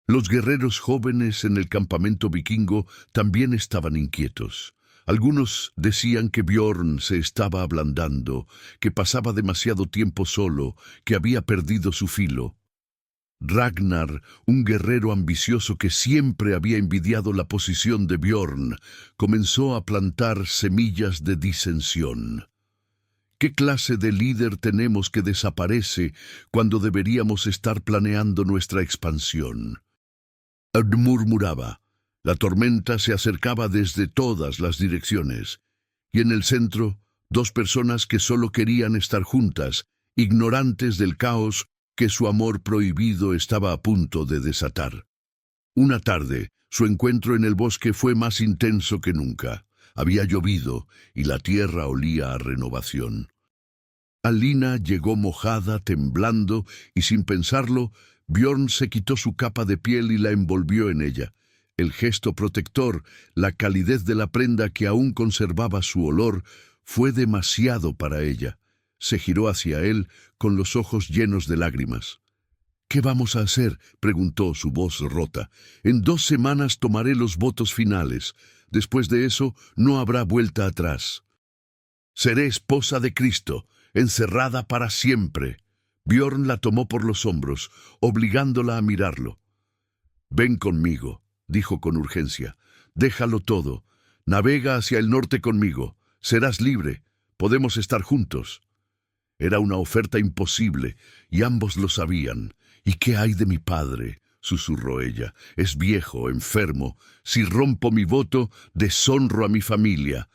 Los guerreros jóvenes en el campamento vikingo también estaban inquietos. Algunos decían que Björn se estaba ablandando, que pasaba demasiado tiempo solo, que había perdido su filo. Ragnar, un guerrero ambicioso que siempre había envidiado la posición de Björn, comenzó a plantar semillas de disensión. ¿Qué clase de líder tenemos que desaparece cuando deberíamos estar planeando nuestra expansión? Murmuraba. La tormenta se acercaba desde todas las direcciones, y en el centro, dos personas que solo querían estar juntas, ignorantes del caos que su amor prohibido estaba a punto de desatar. Una tarde, su encuentro en el bosque fue más intenso que nunca. Había llovido y la tierra olía a renovación. Alina llegó mojada, temblando, y sin pensarlo, Björn se quitó su capa de piel y la envolvió en ella. El gesto protector, la calidez de la prenda que aún conservaba su olor, fue demasiado para ella. Se giró hacia él con los ojos llenos de lágrimas. «¿Qué vamos a hacer?», preguntó, su voz rota. «En 2 semanas tomaré los votos finales. Después de eso, no habrá vuelta atrás. Seré esposa de Cristo, encerrada para siempre». Björn la tomó por los hombros, obligándola a mirarlo. «Ven conmigo», dijo con urgencia. «Déjalo todo. Navega hacia el norte conmigo. Serás libre. Podemos estar juntos». Era una oferta imposible, y ambos lo sabían. «¿Y qué hay de mi padre?», susurró ella. «Es viejo, enfermo. Si rompo mi voto, deshonro a mi familia».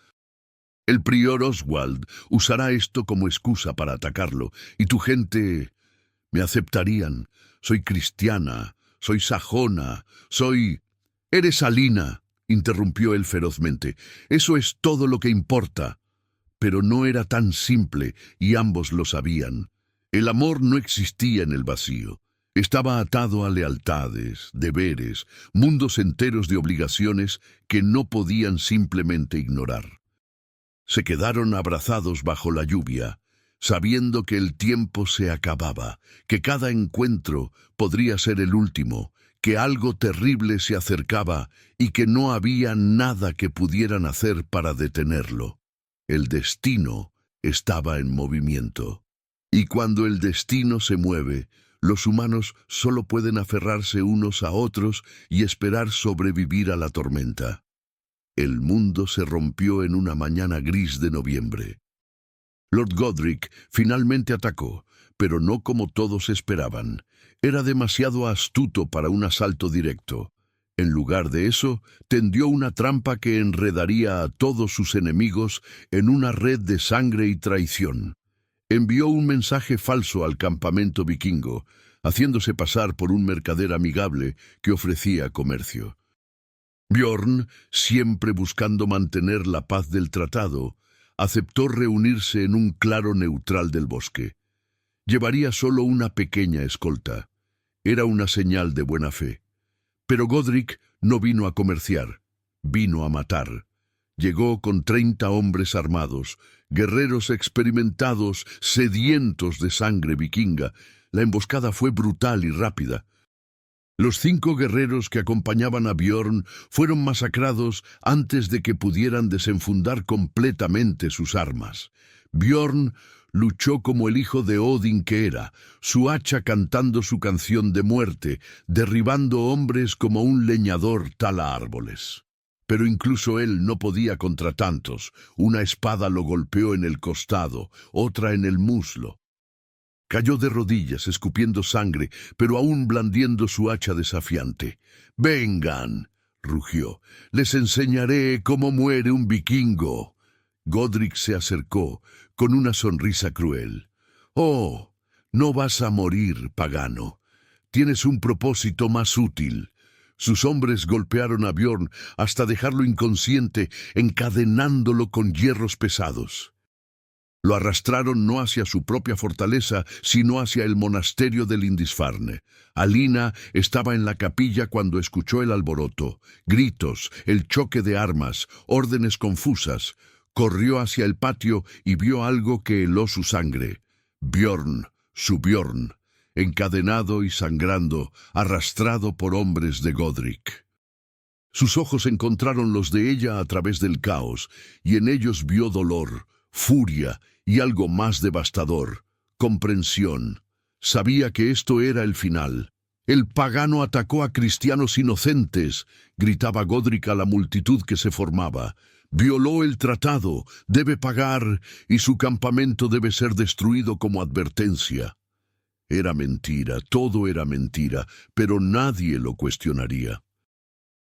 El prior Oswald usará esto como excusa para atacarlo, y tu gente me aceptarían. Soy cristiana, soy sajona, soy... Eres Alina. interrumpió él ferozmente. Eso es todo lo que importa. Pero no era tan simple, y ambos lo sabían. El amor no existía en el vacío. Estaba atado a lealtades, deberes, mundos enteros de obligaciones que no podían simplemente ignorar. Se quedaron abrazados bajo la lluvia, sabiendo que el tiempo se acababa, que cada encuentro podría ser el último, que algo terrible se acercaba y que no había nada que pudieran hacer para detenerlo. El destino estaba en movimiento. Y cuando el destino se mueve, los humanos solo pueden aferrarse unos a otros y esperar sobrevivir a la tormenta. El mundo se rompió en una mañana gris de noviembre. Lord Godric finalmente atacó, pero no como todos esperaban. Era demasiado astuto para un asalto directo. En lugar de eso, tendió una trampa que enredaría a todos sus enemigos en una red de sangre y traición. Envió un mensaje falso al campamento vikingo, haciéndose pasar por un mercader amigable que ofrecía comercio. Bjorn, siempre buscando mantener la paz del tratado, aceptó reunirse en un claro neutral del bosque. Llevaría solo una pequeña escolta. Era una señal de buena fe. Pero Godric no vino a comerciar, vino a matar. Llegó con 30 hombres armados, guerreros experimentados, sedientos de sangre vikinga. La emboscada fue brutal y rápida. Los 5 guerreros que acompañaban a Bjorn fueron masacrados antes de que pudieran desenfundar completamente sus armas. Bjorn luchó como el hijo de Odin que era, su hacha cantando su canción de muerte, derribando hombres como un leñador tala árboles. Pero incluso él no podía contra tantos. Una espada lo golpeó en el costado, otra en el muslo. Cayó de rodillas, escupiendo sangre, pero aún blandiendo su hacha desafiante. «¡Vengan!», rugió. «Les enseñaré cómo muere un vikingo». Godric se acercó, con una sonrisa cruel. «Oh, no vas a morir, pagano. Tienes un propósito más útil». Sus hombres golpearon a Bjorn hasta dejarlo inconsciente, encadenándolo con hierros pesados. Lo arrastraron no hacia su propia fortaleza, sino hacia el monasterio de Lindisfarne. Alina estaba en la capilla cuando escuchó el alboroto, gritos, el choque de armas, órdenes confusas. Corrió hacia el patio y vio algo que heló su sangre. Bjorn, su Bjorn, encadenado y sangrando, arrastrado por hombres de Godric. Sus ojos encontraron los de ella a través del caos, y en ellos vio dolor, furia y algo más devastador, comprensión. Sabía que esto era el final. «El pagano atacó a cristianos inocentes», gritaba Godric a la multitud que se formaba. «Violó el tratado, debe pagar, y su campamento debe ser destruido como advertencia». Era mentira, todo era mentira, pero nadie lo cuestionaría.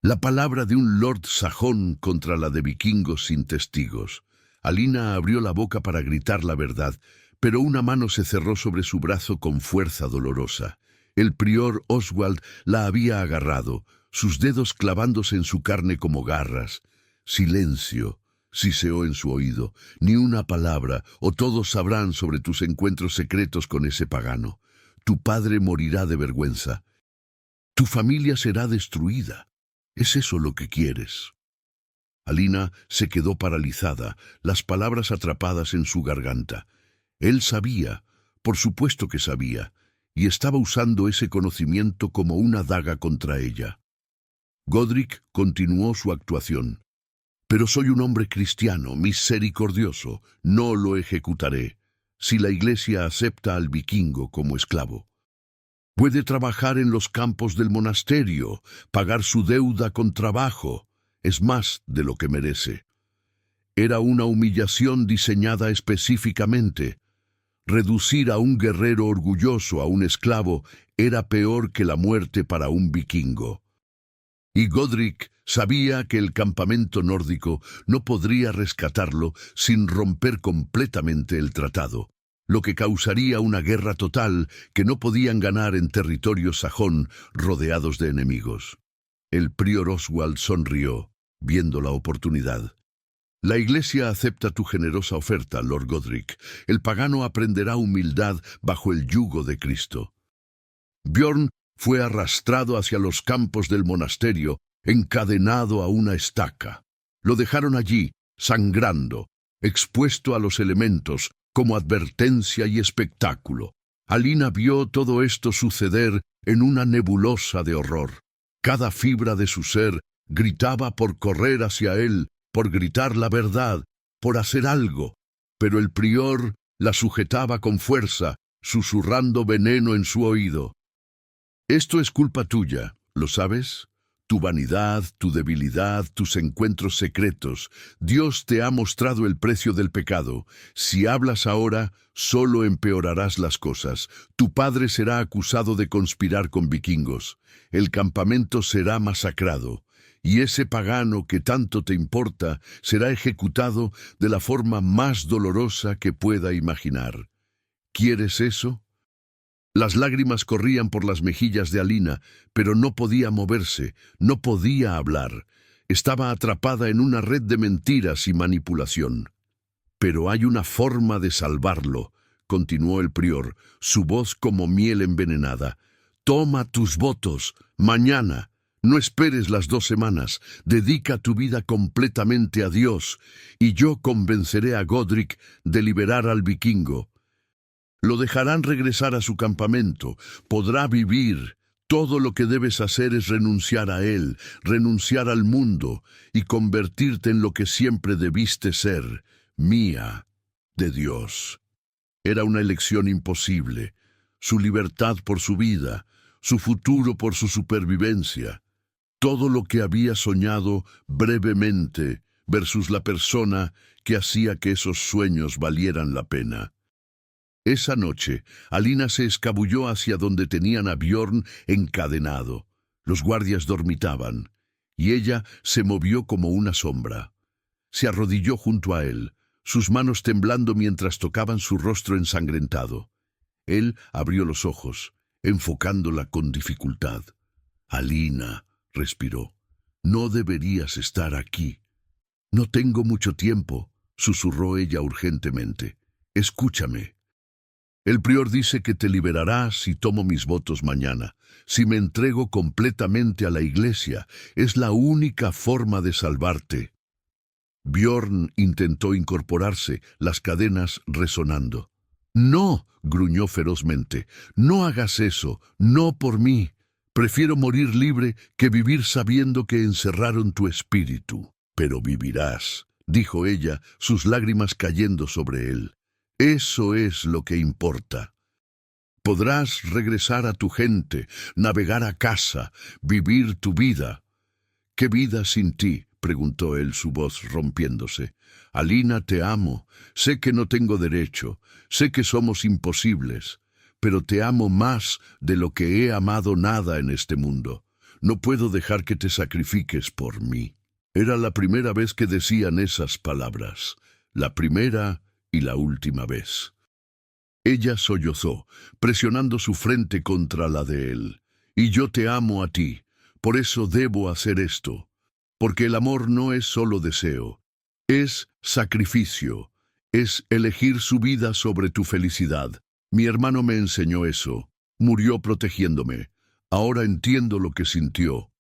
La palabra de un lord sajón contra la de vikingos sin testigos. Alina abrió la boca para gritar la verdad, pero una mano se cerró sobre su brazo con fuerza dolorosa. El prior Oswald la había agarrado, sus dedos clavándose en su carne como garras. «Silencio», siseó en su oído, «ni una palabra, o todos sabrán sobre tus encuentros secretos con ese pagano. Tu padre morirá de vergüenza. Tu familia será destruida. ¿Es eso lo que quieres?». Alina se quedó paralizada, las palabras atrapadas en su garganta. Él sabía, por supuesto que sabía, y estaba usando ese conocimiento como una daga contra ella. Godric continuó su actuación. «Pero soy un hombre cristiano, misericordioso, no lo ejecutaré. Si la Iglesia acepta al vikingo como esclavo. Puede trabajar en los campos del monasterio, pagar su deuda con trabajo. Es más de lo que merece». Era una humillación diseñada específicamente. Reducir a un guerrero orgulloso a un esclavo era peor que la muerte para un vikingo. Y Godric sabía que el campamento nórdico no podría rescatarlo sin romper completamente el tratado, lo que causaría una guerra total que no podían ganar en territorio sajón rodeados de enemigos. El prior Oswald sonrió. viendo la oportunidad. La Iglesia acepta tu generosa oferta, Lord Godric. El pagano aprenderá humildad bajo el yugo de Cristo. Bjorn fue arrastrado hacia los campos del monasterio, encadenado a una estaca. Lo dejaron allí, sangrando, expuesto a los elementos, como advertencia y espectáculo. Alina vio todo esto suceder en una nebulosa de horror. Cada fibra de su ser gritaba por correr hacia él, por gritar la verdad, por hacer algo, pero el prior la sujetaba con fuerza, susurrando veneno en su oído. Esto es culpa tuya, ¿lo sabes? Tu vanidad, tu debilidad, tus encuentros secretos. Dios te ha mostrado el precio del pecado. Si hablas ahora, solo empeorarás las cosas. Tu padre será acusado de conspirar con vikingos. El campamento será masacrado. Y ese pagano que tanto te importa será ejecutado de la forma más dolorosa que pueda imaginar. ¿Quieres eso? Las lágrimas corrían por las mejillas de Alina, pero no podía moverse, no podía hablar. Estaba atrapada en una red de mentiras y manipulación. Pero hay una forma de salvarlo, continuó el prior, su voz como miel envenenada. Toma tus votos, mañana. No esperes las 2 semanas, dedica tu vida completamente a Dios, y yo convenceré a Godric de liberar al vikingo. Lo dejarán regresar a su campamento, podrá vivir. Todo lo que debes hacer es renunciar a él, renunciar al mundo, y convertirte en lo que siempre debiste ser, mía, de Dios. Era una elección imposible, su libertad por su vida, su futuro por su supervivencia. Todo lo que había soñado brevemente versus la persona que hacía que esos sueños valieran la pena. Esa noche, Alina se escabulló hacia donde tenían a Bjorn encadenado. Los guardias dormitaban, y ella se movió como una sombra. Se arrodilló junto a él, sus manos temblando mientras tocaban su rostro ensangrentado. Él abrió los ojos, enfocándola con dificultad. «Alina», respiró, «no deberías estar aquí». «No tengo mucho tiempo», susurró ella urgentemente. «Escúchame. El prior dice que te liberará si tomo mis votos mañana, si me entrego completamente a la Iglesia. Es la única forma de salvarte». Bjorn intentó incorporarse, las cadenas resonando. «No», gruñó ferozmente, «no hagas eso, no por mí. Prefiero morir libre que vivir sabiendo que encerraron tu espíritu». «Pero vivirás», dijo ella, sus lágrimas cayendo sobre él. «Eso es lo que importa. Podrás regresar a tu gente, navegar a casa, vivir tu vida». «¿Qué vida sin ti?», preguntó él, su voz rompiéndose. «Alina, te amo. Sé que no tengo derecho. Sé que somos imposibles. Pero te amo más de lo que he amado nada en este mundo. No puedo dejar que te sacrifiques por mí». Era la primera vez que decían esas palabras. La primera y la última vez. Ella sollozó, presionando su frente contra la de él. «Y yo te amo a ti. Por eso debo hacer esto. Porque el amor no es solo deseo. Es sacrificio. Es elegir su vida sobre tu felicidad. Mi hermano me enseñó eso. Murió protegiéndome. Ahora entiendo lo que sintió».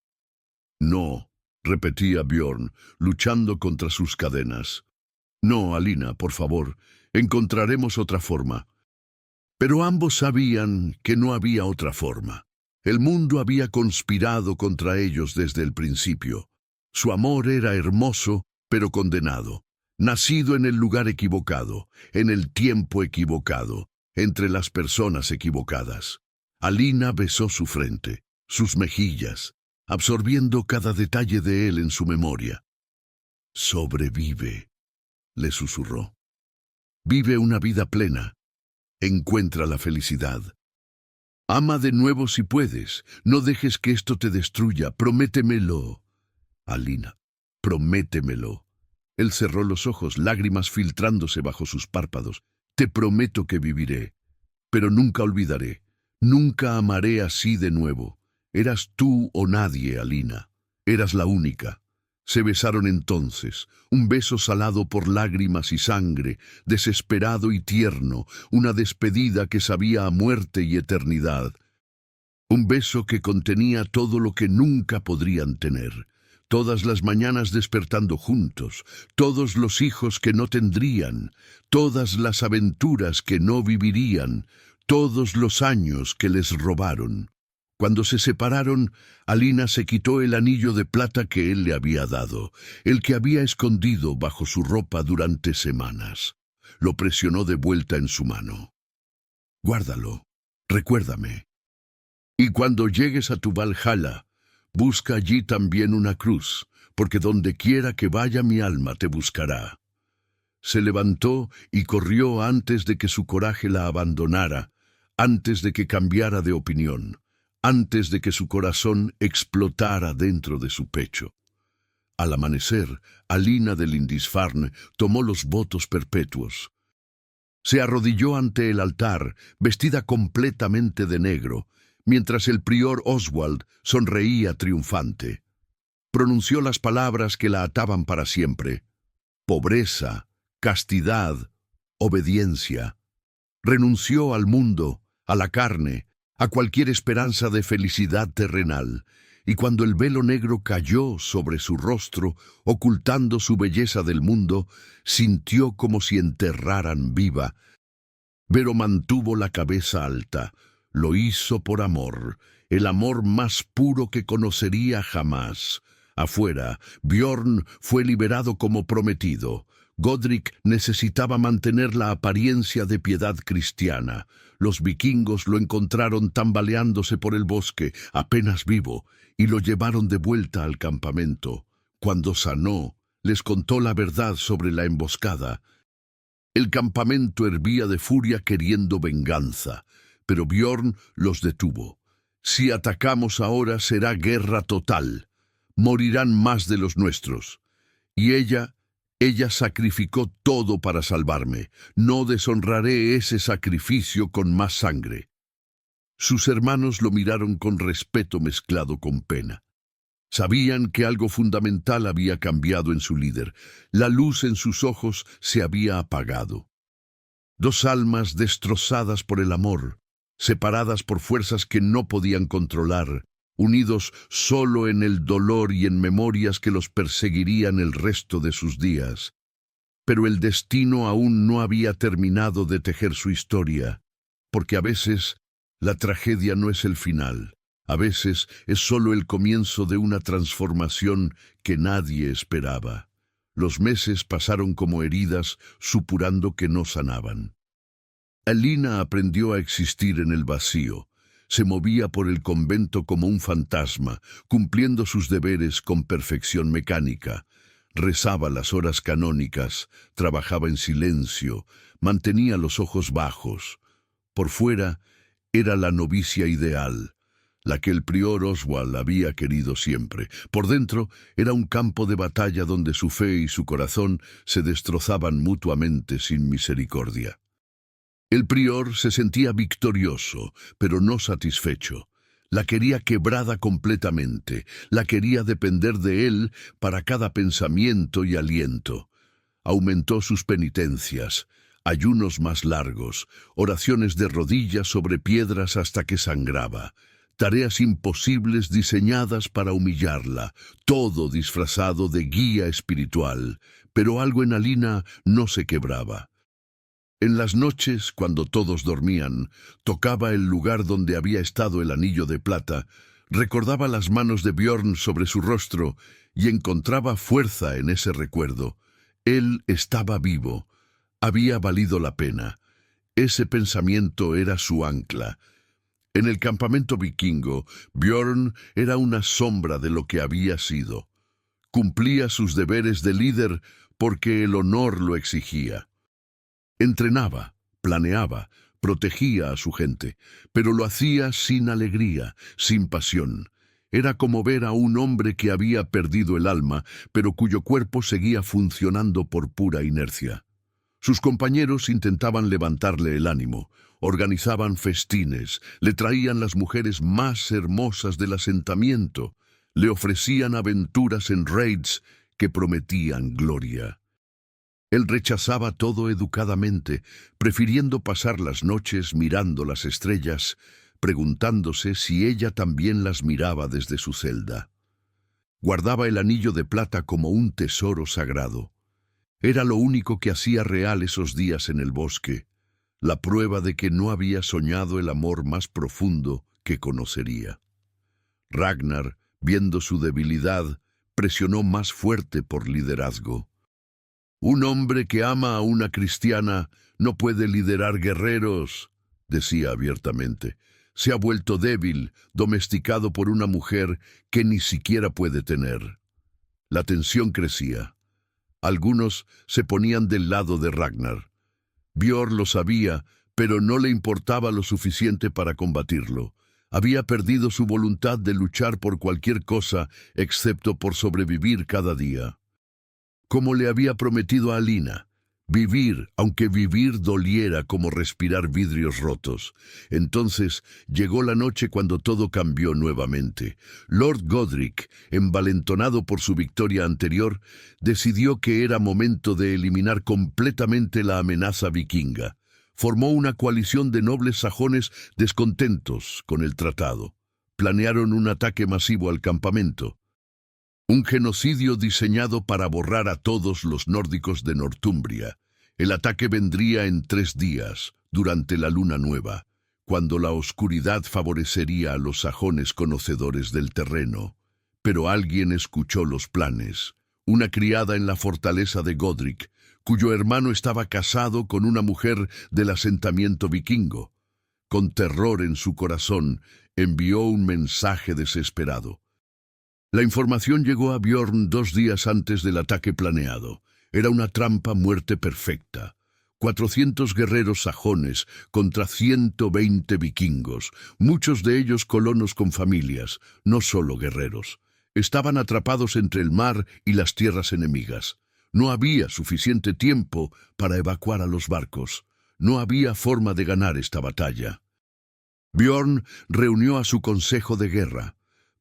«No», repetía Bjorn, luchando contra sus cadenas. «No, Alina, por favor, encontraremos otra forma». Pero ambos sabían que no había otra forma. El mundo había conspirado contra ellos desde el principio. Su amor era hermoso, pero condenado. Nacido en el lugar equivocado, en el tiempo equivocado, entre las personas equivocadas. Alina besó su frente, sus mejillas, absorbiendo cada detalle de él en su memoria. «Sobrevive», le susurró. «Vive una vida plena. Encuentra la felicidad. Ama de nuevo si puedes. No dejes que esto te destruya. Prométemelo». «Alina, prométemelo». Él cerró los ojos, lágrimas filtrándose bajo sus párpados. «Te prometo que viviré, pero nunca olvidaré. Nunca amaré así de nuevo. Eras tú o nadie, Alina. Eras la única. Se besaron entonces, un beso salado por lágrimas y sangre, desesperado y tierno, una despedida que sabía a muerte y eternidad. Un beso que contenía todo lo que nunca podrían tener. Todas las mañanas despertando juntos, todos los hijos que no tendrían, todas las aventuras que no vivirían, todos los años que les robaron. Cuando se separaron, Alina se quitó el anillo de plata que él le había dado, el que había escondido bajo su ropa durante semanas. Lo presionó de vuelta en su mano. Guárdalo, recuérdame. Y cuando llegues a tu Valhalla, busca allí también una cruz, porque donde quiera que vaya mi alma te buscará. Se levantó y corrió antes de que su coraje la abandonara, antes de que cambiara de opinión, antes de que su corazón explotara dentro de su pecho. Al amanecer, Alina de Lindisfarne tomó los votos perpetuos. Se arrodilló ante el altar, vestida completamente de negro, mientras el prior Oswald sonreía triunfante. Pronunció las palabras que la ataban para siempre: pobreza, castidad, obediencia. Renunció al mundo, a la carne, a cualquier esperanza de felicidad terrenal, y cuando el velo negro cayó sobre su rostro, ocultando su belleza del mundo, sintió como si enterraran viva, pero mantuvo la cabeza alta. Lo hizo por amor, el amor más puro que conocería jamás. Afuera, Björn fue liberado como prometido. Godric necesitaba mantener la apariencia de piedad cristiana. Los vikingos lo encontraron tambaleándose por el bosque, apenas vivo, y lo llevaron de vuelta al campamento. Cuando sanó, les contó la verdad sobre la emboscada. El campamento hervía de furia queriendo venganza, pero Björn los detuvo. Si atacamos ahora será guerra total. Morirán más de los nuestros. Y ella sacrificó todo para salvarme. No deshonraré ese sacrificio con más sangre. Sus hermanos lo miraron con respeto mezclado con pena. Sabían que algo fundamental había cambiado en su líder. La luz en sus ojos se había apagado. Dos almas destrozadas por el amor, separadas por fuerzas que no podían controlar, unidos solo en el dolor y en memorias que los perseguirían el resto de sus días. Pero el destino aún no había terminado de tejer su historia, porque a veces la tragedia no es el final, a veces es solo el comienzo de una transformación que nadie esperaba. Los meses pasaron como heridas, supurando que no sanaban. Alina aprendió a existir en el vacío. Se movía por el convento como un fantasma, cumpliendo sus deberes con perfección mecánica. Rezaba las horas canónicas, trabajaba en silencio, mantenía los ojos bajos. Por fuera era la novicia ideal, la que el prior Oswald había querido siempre. Por dentro era un campo de batalla donde su fe y su corazón se destrozaban mutuamente sin misericordia. El prior se sentía victorioso, pero no satisfecho. La quería quebrada completamente, la quería depender de él para cada pensamiento y aliento. Aumentó sus penitencias, ayunos más largos, oraciones de rodillas sobre piedras hasta que sangraba, tareas imposibles diseñadas para humillarla, todo disfrazado de guía espiritual, pero algo en Alina no se quebraba. En las noches, cuando todos dormían, tocaba el lugar donde había estado el anillo de plata, recordaba las manos de Björn sobre su rostro y encontraba fuerza en ese recuerdo. Él estaba vivo, había valido la pena. Ese pensamiento era su ancla. En el campamento vikingo, Björn era una sombra de lo que había sido. Cumplía sus deberes de líder porque el honor lo exigía. Entrenaba, planeaba, protegía a su gente, pero lo hacía sin alegría, sin pasión. Era como ver a un hombre que había perdido el alma, pero cuyo cuerpo seguía funcionando por pura inercia. Sus compañeros intentaban levantarle el ánimo, organizaban festines, le traían las mujeres más hermosas del asentamiento, Le ofrecían aventuras en raids que prometían gloria. Él rechazaba todo educadamente, prefiriendo pasar las noches mirando las estrellas, preguntándose si ella también las miraba desde su celda. Guardaba el anillo de plata como un tesoro sagrado. Era lo único que hacía real esos días en el bosque, la prueba de que no había soñado el amor más profundo que conocería. Ragnar, viendo su debilidad, presionó más fuerte por liderazgo. «Un hombre que ama a una cristiana no puede liderar guerreros», decía abiertamente. «Se ha vuelto débil, domesticado por una mujer que ni siquiera puede tener». La tensión crecía. Algunos se ponían del lado de Ragnar. Björn lo sabía, pero no le importaba lo suficiente para combatirlo. Había perdido su voluntad de luchar por cualquier cosa excepto por sobrevivir cada día. Como le había prometido a Alina, vivir, aunque vivir doliera como respirar vidrios rotos. Entonces llegó la noche cuando todo cambió nuevamente. Lord Godric, envalentonado por su victoria anterior, decidió que era momento de eliminar completamente la amenaza vikinga. Formó una coalición de nobles sajones descontentos con el tratado. Planearon un ataque masivo al campamento. Un genocidio diseñado para borrar a todos los nórdicos de Northumbria. El ataque vendría en 3 días, durante la luna nueva, cuando la oscuridad favorecería a los sajones conocedores del terreno. Pero alguien escuchó los planes. Una criada en la fortaleza de Godric, cuyo hermano estaba casado con una mujer del asentamiento vikingo. Con terror en su corazón, envió un mensaje desesperado. La información llegó a Björn 2 días antes del ataque planeado. Era una trampa muerte perfecta. 400 guerreros sajones contra 120 vikingos, muchos de ellos colonos con familias, no solo guerreros. Estaban atrapados entre el mar y las tierras enemigas. No había suficiente tiempo para evacuar a los barcos. No había forma de ganar esta batalla. Björn reunió a su consejo de guerra.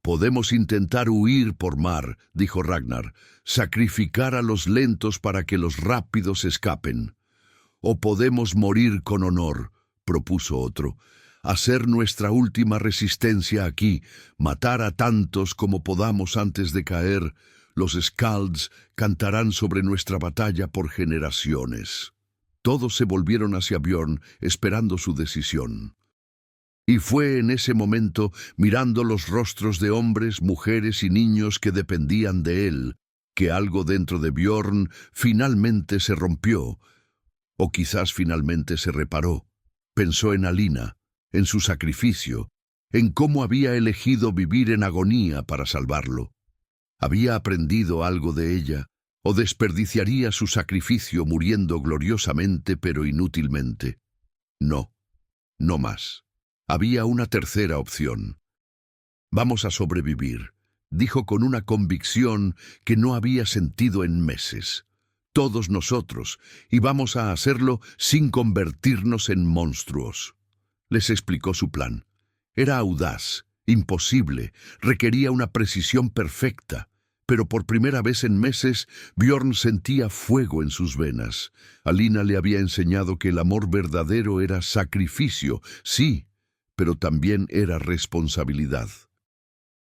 «Podemos intentar huir por mar», dijo Ragnar, «sacrificar a los lentos para que los rápidos escapen. O podemos morir con honor», propuso otro, «hacer nuestra última resistencia aquí, matar a tantos como podamos antes de caer. Los Skalds cantarán sobre nuestra batalla por generaciones». Todos se volvieron hacia Björn, esperando su decisión. Y fue en ese momento, mirando los rostros de hombres, mujeres y niños que dependían de él, que algo dentro de Björn finalmente se rompió, o quizás finalmente se reparó. Pensó en Alina, en su sacrificio, en cómo había elegido vivir en agonía para salvarlo. ¿Había aprendido algo de ella? ¿O desperdiciaría su sacrificio muriendo gloriosamente pero inútilmente? No, no más. Había una tercera opción. «Vamos a sobrevivir», dijo con una convicción que no había sentido en meses. «Todos nosotros, y vamos a hacerlo sin convertirnos en monstruos». Les explicó su plan. Era audaz, imposible, requería una precisión perfecta. Pero por primera vez en meses, Björn sentía fuego en sus venas. Alina le había enseñado que el amor verdadero era sacrificio, sí, pero también era responsabilidad.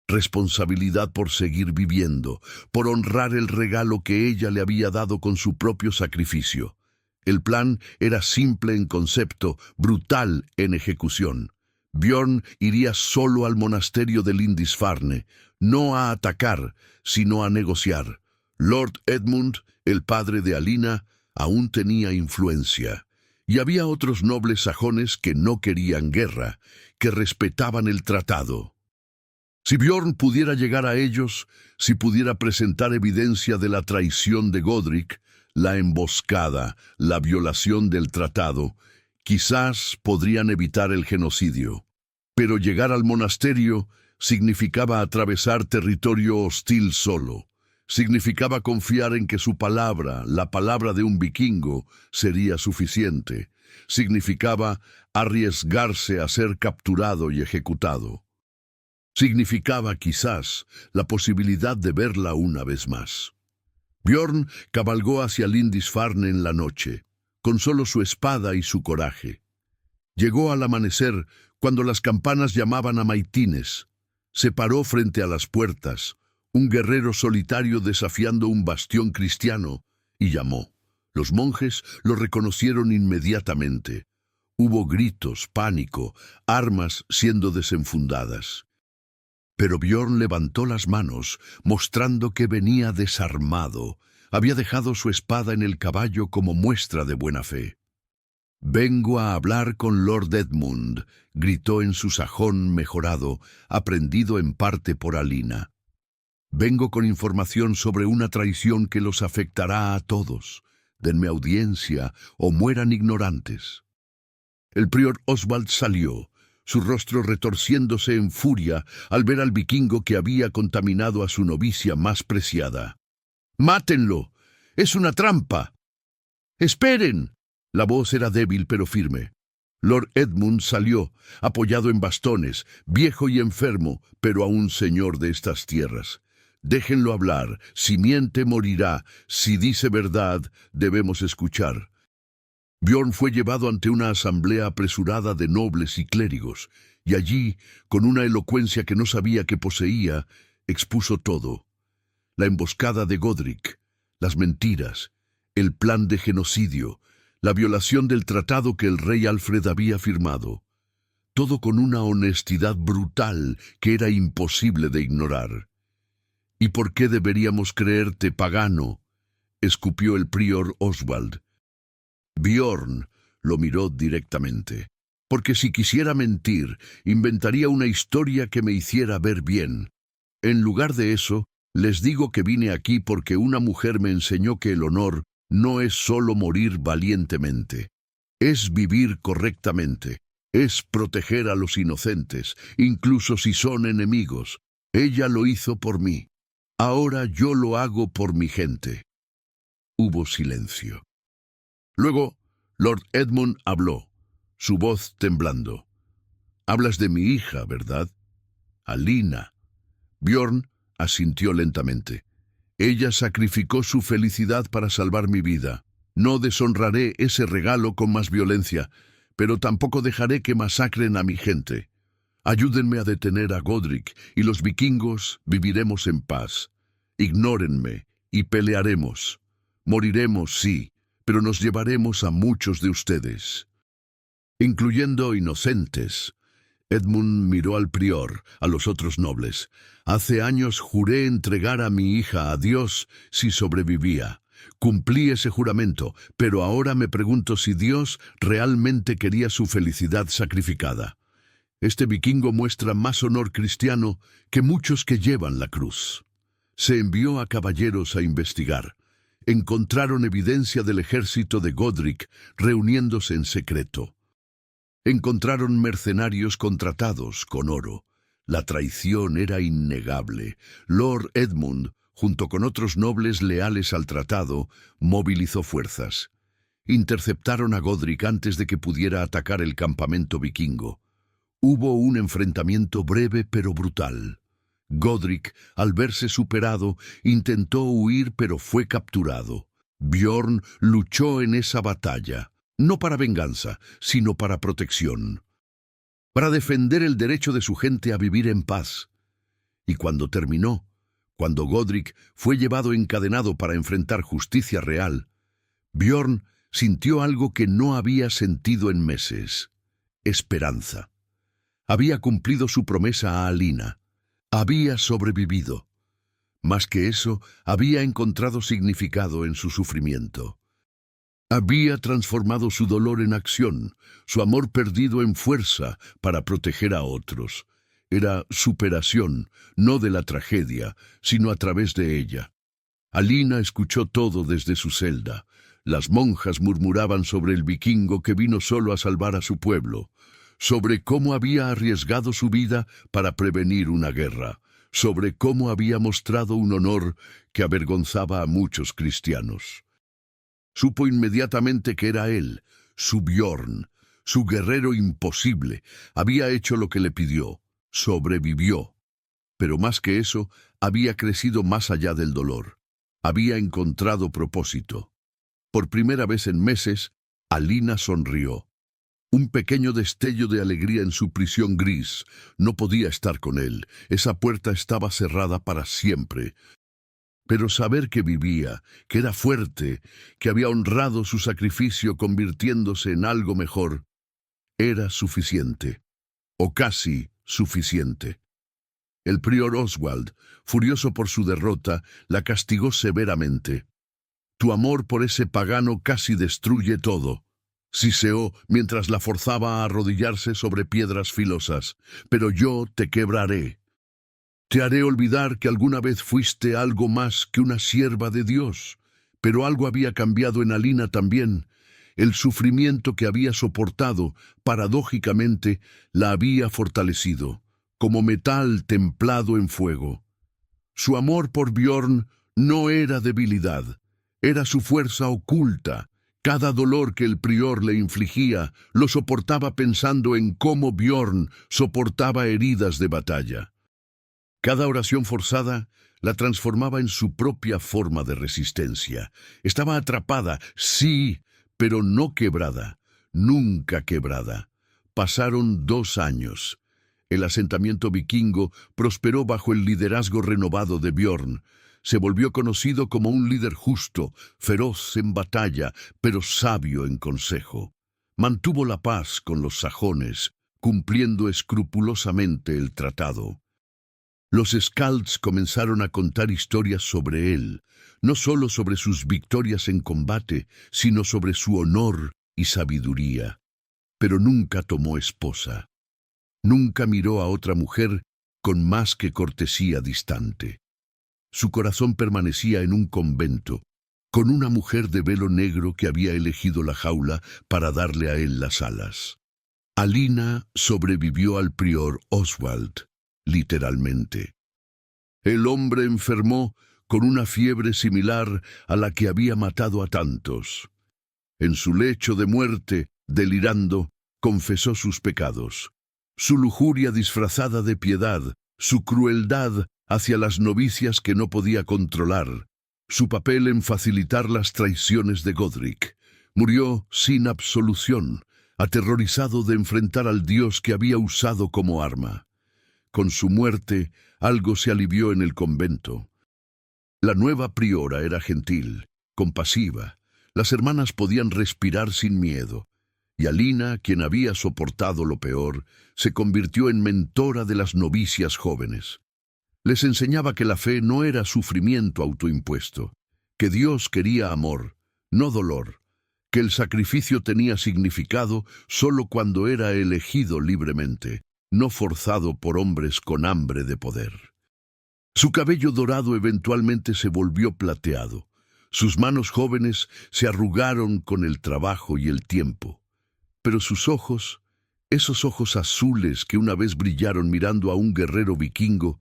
Responsabilidad por seguir viviendo, por honrar el regalo que ella le había dado con su propio sacrificio. El plan era simple en concepto, brutal en ejecución. Björn iría solo al monasterio de Lindisfarne, no a atacar, sino a negociar. Lord Edmund, el padre de Alina, aún tenía influencia. Y había otros nobles sajones que no querían guerra, que respetaban el tratado. Si Björn pudiera llegar a ellos, si pudiera presentar evidencia de la traición de Godric, la emboscada, la violación del tratado, quizás podrían evitar el genocidio. Pero llegar al monasterio significaba atravesar territorio hostil solo. Significaba confiar en que su palabra, la palabra de un vikingo, sería suficiente. Significaba arriesgarse a ser capturado y ejecutado. Significaba quizás la posibilidad de verla una vez más. Björn cabalgó hacia Lindisfarne en la noche, con solo su espada y su coraje. Llegó al amanecer cuando las campanas llamaban a maitines. Se paró frente a las puertas, un guerrero solitario desafiando un bastión cristiano, y llamó. Los monjes lo reconocieron inmediatamente. Hubo gritos, pánico, armas siendo desenfundadas. Pero Björn levantó las manos, mostrando que venía desarmado. Había dejado su espada en el caballo como muestra de buena fe. «Vengo a hablar con Lord Edmund», gritó en su sajón mejorado, aprendido en parte por Alina. «Vengo con información sobre una traición que los afectará a todos. Denme audiencia o mueran ignorantes». El prior Oswald salió, su rostro retorciéndose en furia al ver al vikingo que había contaminado a su novicia más preciada. «¡Mátenlo! ¡Es una trampa!» «¡Esperen!» La voz era débil pero firme. Lord Edmund salió, apoyado en bastones, viejo y enfermo, pero aún señor de estas tierras. «Déjenlo hablar. Si miente, morirá. Si dice verdad, debemos escuchar». Björn fue llevado ante una asamblea apresurada de nobles y clérigos, y allí, con una elocuencia que no sabía que poseía, expuso todo. La emboscada de Godric, las mentiras, el plan de genocidio, la violación del tratado que el rey Alfred había firmado. Todo con una honestidad brutal que era imposible de ignorar. «¿Y por qué deberíamos creerte, pagano?», escupió el prior Oswald. Björn lo miró directamente. «Porque si quisiera mentir, inventaría una historia que me hiciera ver bien. En lugar de eso, les digo que vine aquí porque una mujer me enseñó que el honor no es solo morir valientemente. Es vivir correctamente. Es proteger a los inocentes, incluso si son enemigos. Ella lo hizo por mí. Ahora yo lo hago por mi gente». Hubo silencio. Luego, Lord Edmund habló, su voz temblando. «Hablas de mi hija, ¿verdad? Alina». Björn asintió lentamente. «Ella sacrificó su felicidad para salvar mi vida. No deshonraré ese regalo con más violencia, pero tampoco dejaré que masacren a mi gente. Ayúdenme a detener a Godric y los vikingos viviremos en paz. Ignórenme y pelearemos. Moriremos, sí, pero nos llevaremos a muchos de ustedes, incluyendo inocentes». Edmund miró al prior, a los otros nobles. «Hace años juré entregar a mi hija a Dios si sobrevivía. Cumplí ese juramento, pero ahora me pregunto si Dios realmente quería su felicidad sacrificada. Este vikingo muestra más honor cristiano que muchos que llevan la cruz». Se envió a caballeros a investigar. Encontraron evidencia del ejército de Godric reuniéndose en secreto. Encontraron mercenarios contratados con oro. La traición era innegable. Lord Edmund, junto con otros nobles leales al tratado, movilizó fuerzas. Interceptaron a Godric antes de que pudiera atacar el campamento vikingo. Hubo un enfrentamiento breve pero brutal. Godric, al verse superado, intentó huir pero fue capturado. Björn luchó en esa batalla, no para venganza, sino para protección, para defender el derecho de su gente a vivir en paz. Y cuando terminó, cuando Godric fue llevado encadenado para enfrentar justicia real, Björn sintió algo que no había sentido en meses: esperanza. Había cumplido su promesa a Alina. Había sobrevivido. Más que eso, había encontrado significado en su sufrimiento. Había transformado su dolor en acción, su amor perdido en fuerza para proteger a otros. Era superación, no de la tragedia, sino a través de ella. Alina escuchó todo desde su celda. Las monjas murmuraban sobre el vikingo que vino solo a salvar a su pueblo, sobre cómo había arriesgado su vida para prevenir una guerra, sobre cómo había mostrado un honor que avergonzaba a muchos cristianos. Supo inmediatamente que era él, su Björn, su guerrero imposible. Había hecho lo que le pidió, sobrevivió. Pero más que eso, había crecido más allá del dolor. Había encontrado propósito. Por primera vez en meses, Alina sonrió. Un pequeño destello de alegría en su prisión gris. No podía estar con él. Esa puerta estaba cerrada para siempre. Pero saber que vivía, que era fuerte, que había honrado su sacrificio convirtiéndose en algo mejor, era suficiente. O casi suficiente. El prior Oswald, furioso por su derrota, la castigó severamente. Tu amor por ese pagano casi destruye todo, siseó mientras la forzaba a arrodillarse sobre piedras filosas. Pero yo te quebraré. Te haré olvidar que alguna vez fuiste algo más que una sierva de Dios. Pero algo había cambiado en Alina también. El sufrimiento que había soportado, paradójicamente, la había fortalecido, como metal templado en fuego. Su amor por Bjorn no era debilidad, era su fuerza oculta. Cada dolor que el prior le infligía lo soportaba pensando en cómo Bjorn soportaba heridas de batalla. Cada oración forzada la transformaba en su propia forma de resistencia. Estaba atrapada, sí, pero no quebrada, nunca quebrada. Pasaron 2 años. El asentamiento vikingo prosperó bajo el liderazgo renovado de Bjorn. Se volvió conocido como un líder justo, feroz en batalla, pero sabio en consejo. Mantuvo la paz con los sajones, cumpliendo escrupulosamente el tratado. Los Skalds comenzaron a contar historias sobre él, no solo sobre sus victorias en combate, sino sobre su honor y sabiduría. Pero nunca tomó esposa. Nunca miró a otra mujer con más que cortesía distante. Su corazón permanecía en un convento, con una mujer de velo negro que había elegido la jaula para darle a él las alas. Alina sobrevivió al prior Oswald, literalmente. El hombre enfermó con una fiebre similar a la que había matado a tantos. En su lecho de muerte, delirando, confesó sus pecados. Su lujuria disfrazada de piedad, su crueldad hacia las novicias que no podía controlar, su papel en facilitar las traiciones de Godric. Murió sin absolución, aterrorizado de enfrentar al dios que había usado como arma. Con su muerte, algo se alivió en el convento. La nueva priora era gentil, compasiva. Las hermanas podían respirar sin miedo. Y Alina, quien había soportado lo peor, se convirtió en mentora de las novicias jóvenes. Les enseñaba que la fe no era sufrimiento autoimpuesto, que Dios quería amor, no dolor, que el sacrificio tenía significado solo cuando era elegido libremente, no forzado por hombres con hambre de poder. Su cabello dorado eventualmente se volvió plateado. Sus manos jóvenes se arrugaron con el trabajo y el tiempo. Pero sus ojos, esos ojos azules que una vez brillaron mirando a un guerrero vikingo,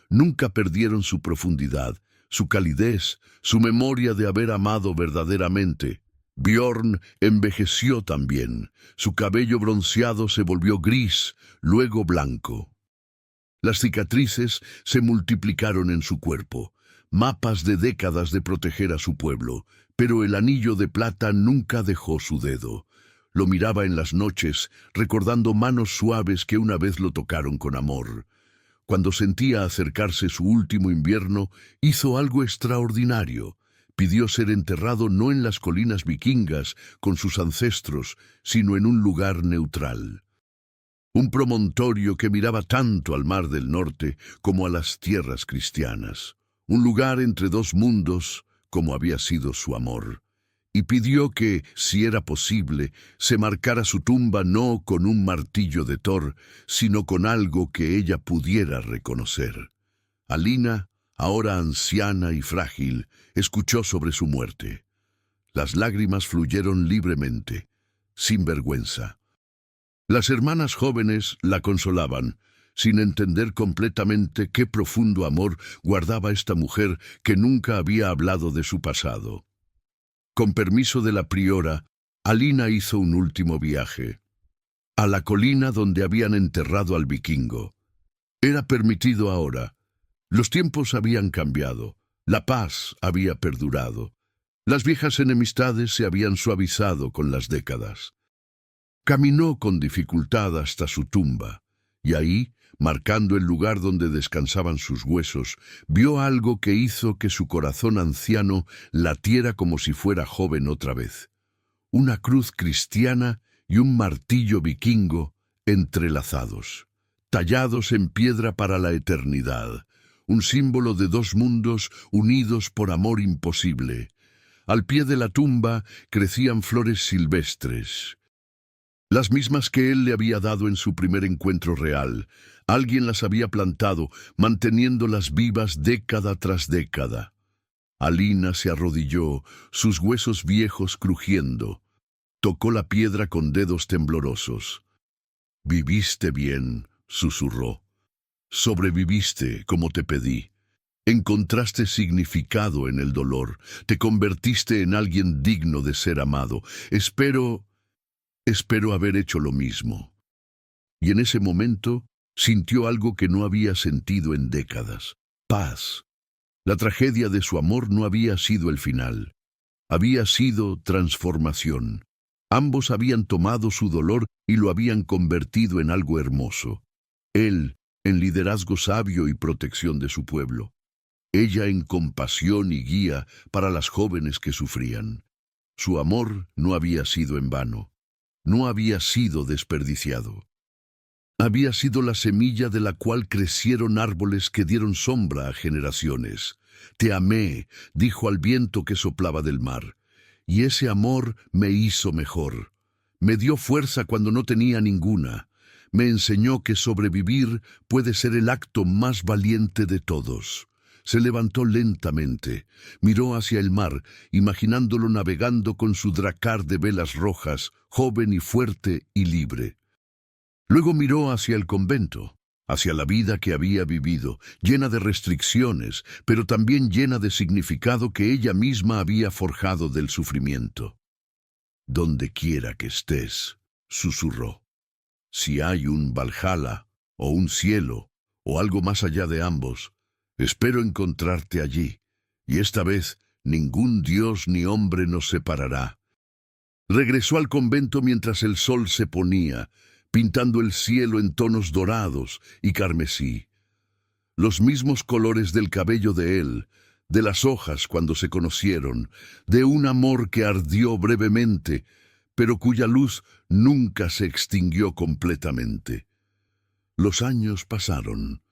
nunca perdieron su profundidad, su calidez, su memoria de haber amado verdaderamente. Bjorn envejeció también. Su cabello bronceado se volvió gris, luego blanco. Las cicatrices se multiplicaron en su cuerpo, mapas de décadas de proteger a su pueblo, pero el anillo de plata nunca dejó su dedo. Lo miraba en las noches, recordando manos suaves que una vez lo tocaron con amor. Cuando sentía acercarse su último invierno, hizo algo extraordinario. Pidió ser enterrado no en las colinas vikingas con sus ancestros, sino en un lugar neutral. Un promontorio que miraba tanto al mar del norte como a las tierras cristianas. Un lugar entre 2 mundos, como había sido su amor. Y pidió que, si era posible, se marcara su tumba no con un martillo de Thor, sino con algo que ella pudiera reconocer. Alina, ahora anciana y frágil, escuchó sobre su muerte. Las lágrimas fluyeron libremente, sin vergüenza. Las hermanas jóvenes la consolaban, sin entender completamente qué profundo amor guardaba esta mujer que nunca había hablado de su pasado. Con permiso de la priora, Alina hizo un último viaje. A la colina donde habían enterrado al vikingo. Era permitido ahora, Los tiempos habían cambiado, la paz había perdurado, las viejas enemistades se habían suavizado con las décadas. Caminó con dificultad hasta su tumba, y ahí, marcando el lugar donde descansaban sus huesos, vio algo que hizo que su corazón anciano latiera como si fuera joven otra vez. Una cruz cristiana y un martillo vikingo entrelazados, tallados en piedra para la eternidad, un símbolo de dos mundos unidos por amor imposible. Al pie de la tumba crecían flores silvestres, las mismas que él le había dado en su primer encuentro real. Alguien las había plantado, manteniéndolas vivas década tras década. Alina se arrodilló, sus huesos viejos crujiendo. Tocó la piedra con dedos temblorosos. «Viviste bien», susurró. «Sobreviviste como te pedí. Encontraste significado en el dolor. Te convertiste en alguien digno de ser amado. Espero haber hecho lo mismo». Y en ese momento sintió algo que no había sentido en décadas: paz. La tragedia de su amor no había sido el final. Había sido transformación. Ambos habían tomado su dolor y lo habían convertido en algo hermoso. Él, en liderazgo sabio y protección de su pueblo. Ella en compasión y guía para las jóvenes que sufrían. Su amor no había sido en vano. No había sido desperdiciado. Había sido la semilla de la cual crecieron árboles que dieron sombra a generaciones. «Te amé», dijo al viento que soplaba del mar, «y ese amor me hizo mejor. Me dio fuerza cuando no tenía ninguna. Me enseñó que sobrevivir puede ser el acto más valiente de todos». Se levantó lentamente, miró hacia el mar, imaginándolo navegando con su dracar de velas rojas, joven y fuerte y libre. Luego miró hacia el convento, hacia la vida que había vivido, llena de restricciones, pero también llena de significado que ella misma había forjado del sufrimiento. «Donde quiera que estés», susurró. «Si hay un Valhalla, o un cielo, o algo más allá de ambos, espero encontrarte allí, y esta vez ningún dios ni hombre nos separará». Regresó al convento mientras el sol se ponía, pintando el cielo en tonos dorados y carmesí. Los mismos colores del cabello de él, de las hojas cuando se conocieron, de un amor que ardió brevemente, pero cuya luz nunca se extinguió completamente. Los años pasaron.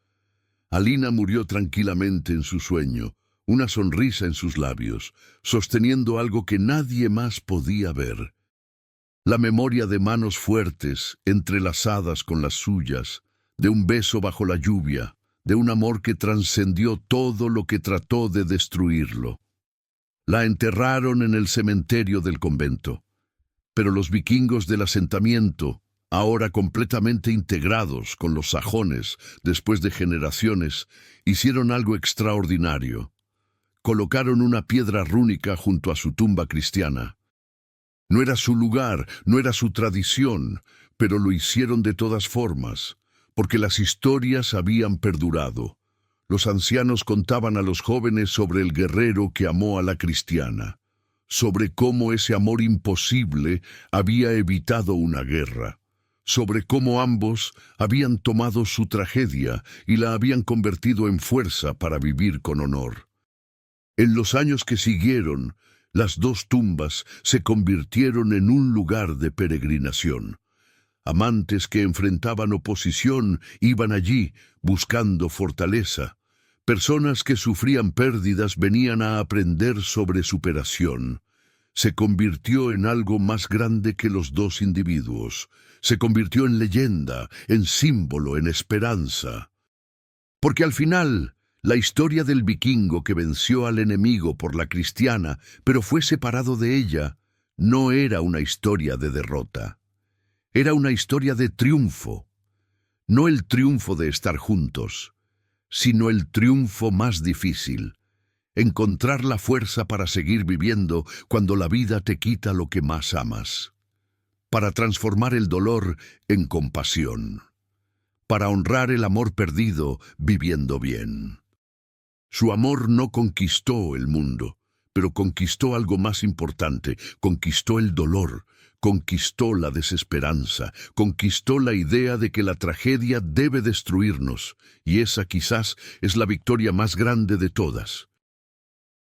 Alina murió tranquilamente en su sueño, una sonrisa en sus labios, sosteniendo algo que nadie más podía ver. La memoria de manos fuertes, entrelazadas con las suyas, de un beso bajo la lluvia, de un amor que trascendió todo lo que trató de destruirlo. La enterraron en el cementerio del convento, pero los vikingos del asentamiento, ahora completamente integrados con los sajones después de generaciones, hicieron algo extraordinario. Colocaron una piedra rúnica junto a su tumba cristiana. No era su lugar, no era su tradición, pero lo hicieron de todas formas, porque las historias habían perdurado. Los ancianos contaban a los jóvenes sobre el guerrero que amó a la cristiana, sobre cómo ese amor imposible había evitado una guerra, sobre cómo ambos habían tomado su tragedia y la habían convertido en fuerza para vivir con honor. En los años que siguieron, las dos tumbas se convirtieron en un lugar de peregrinación. Amantes que enfrentaban oposición iban allí buscando fortaleza. Personas que sufrían pérdidas venían a aprender sobre superación. Se convirtió en algo más grande que los dos individuos. Se convirtió en leyenda, en símbolo, en esperanza. Porque al final, la historia del vikingo que venció al enemigo por la cristiana, pero fue separado de ella, no era una historia de derrota. Era una historia de triunfo. No el triunfo de estar juntos, sino el triunfo más difícil. Encontrar la fuerza para seguir viviendo cuando la vida te quita lo que más amas. Para transformar el dolor en compasión. Para honrar el amor perdido viviendo bien. Su amor no conquistó el mundo, pero conquistó algo más importante, conquistó el dolor, conquistó la desesperanza, conquistó la idea de que la tragedia debe destruirnos, y esa quizás es la victoria más grande de todas.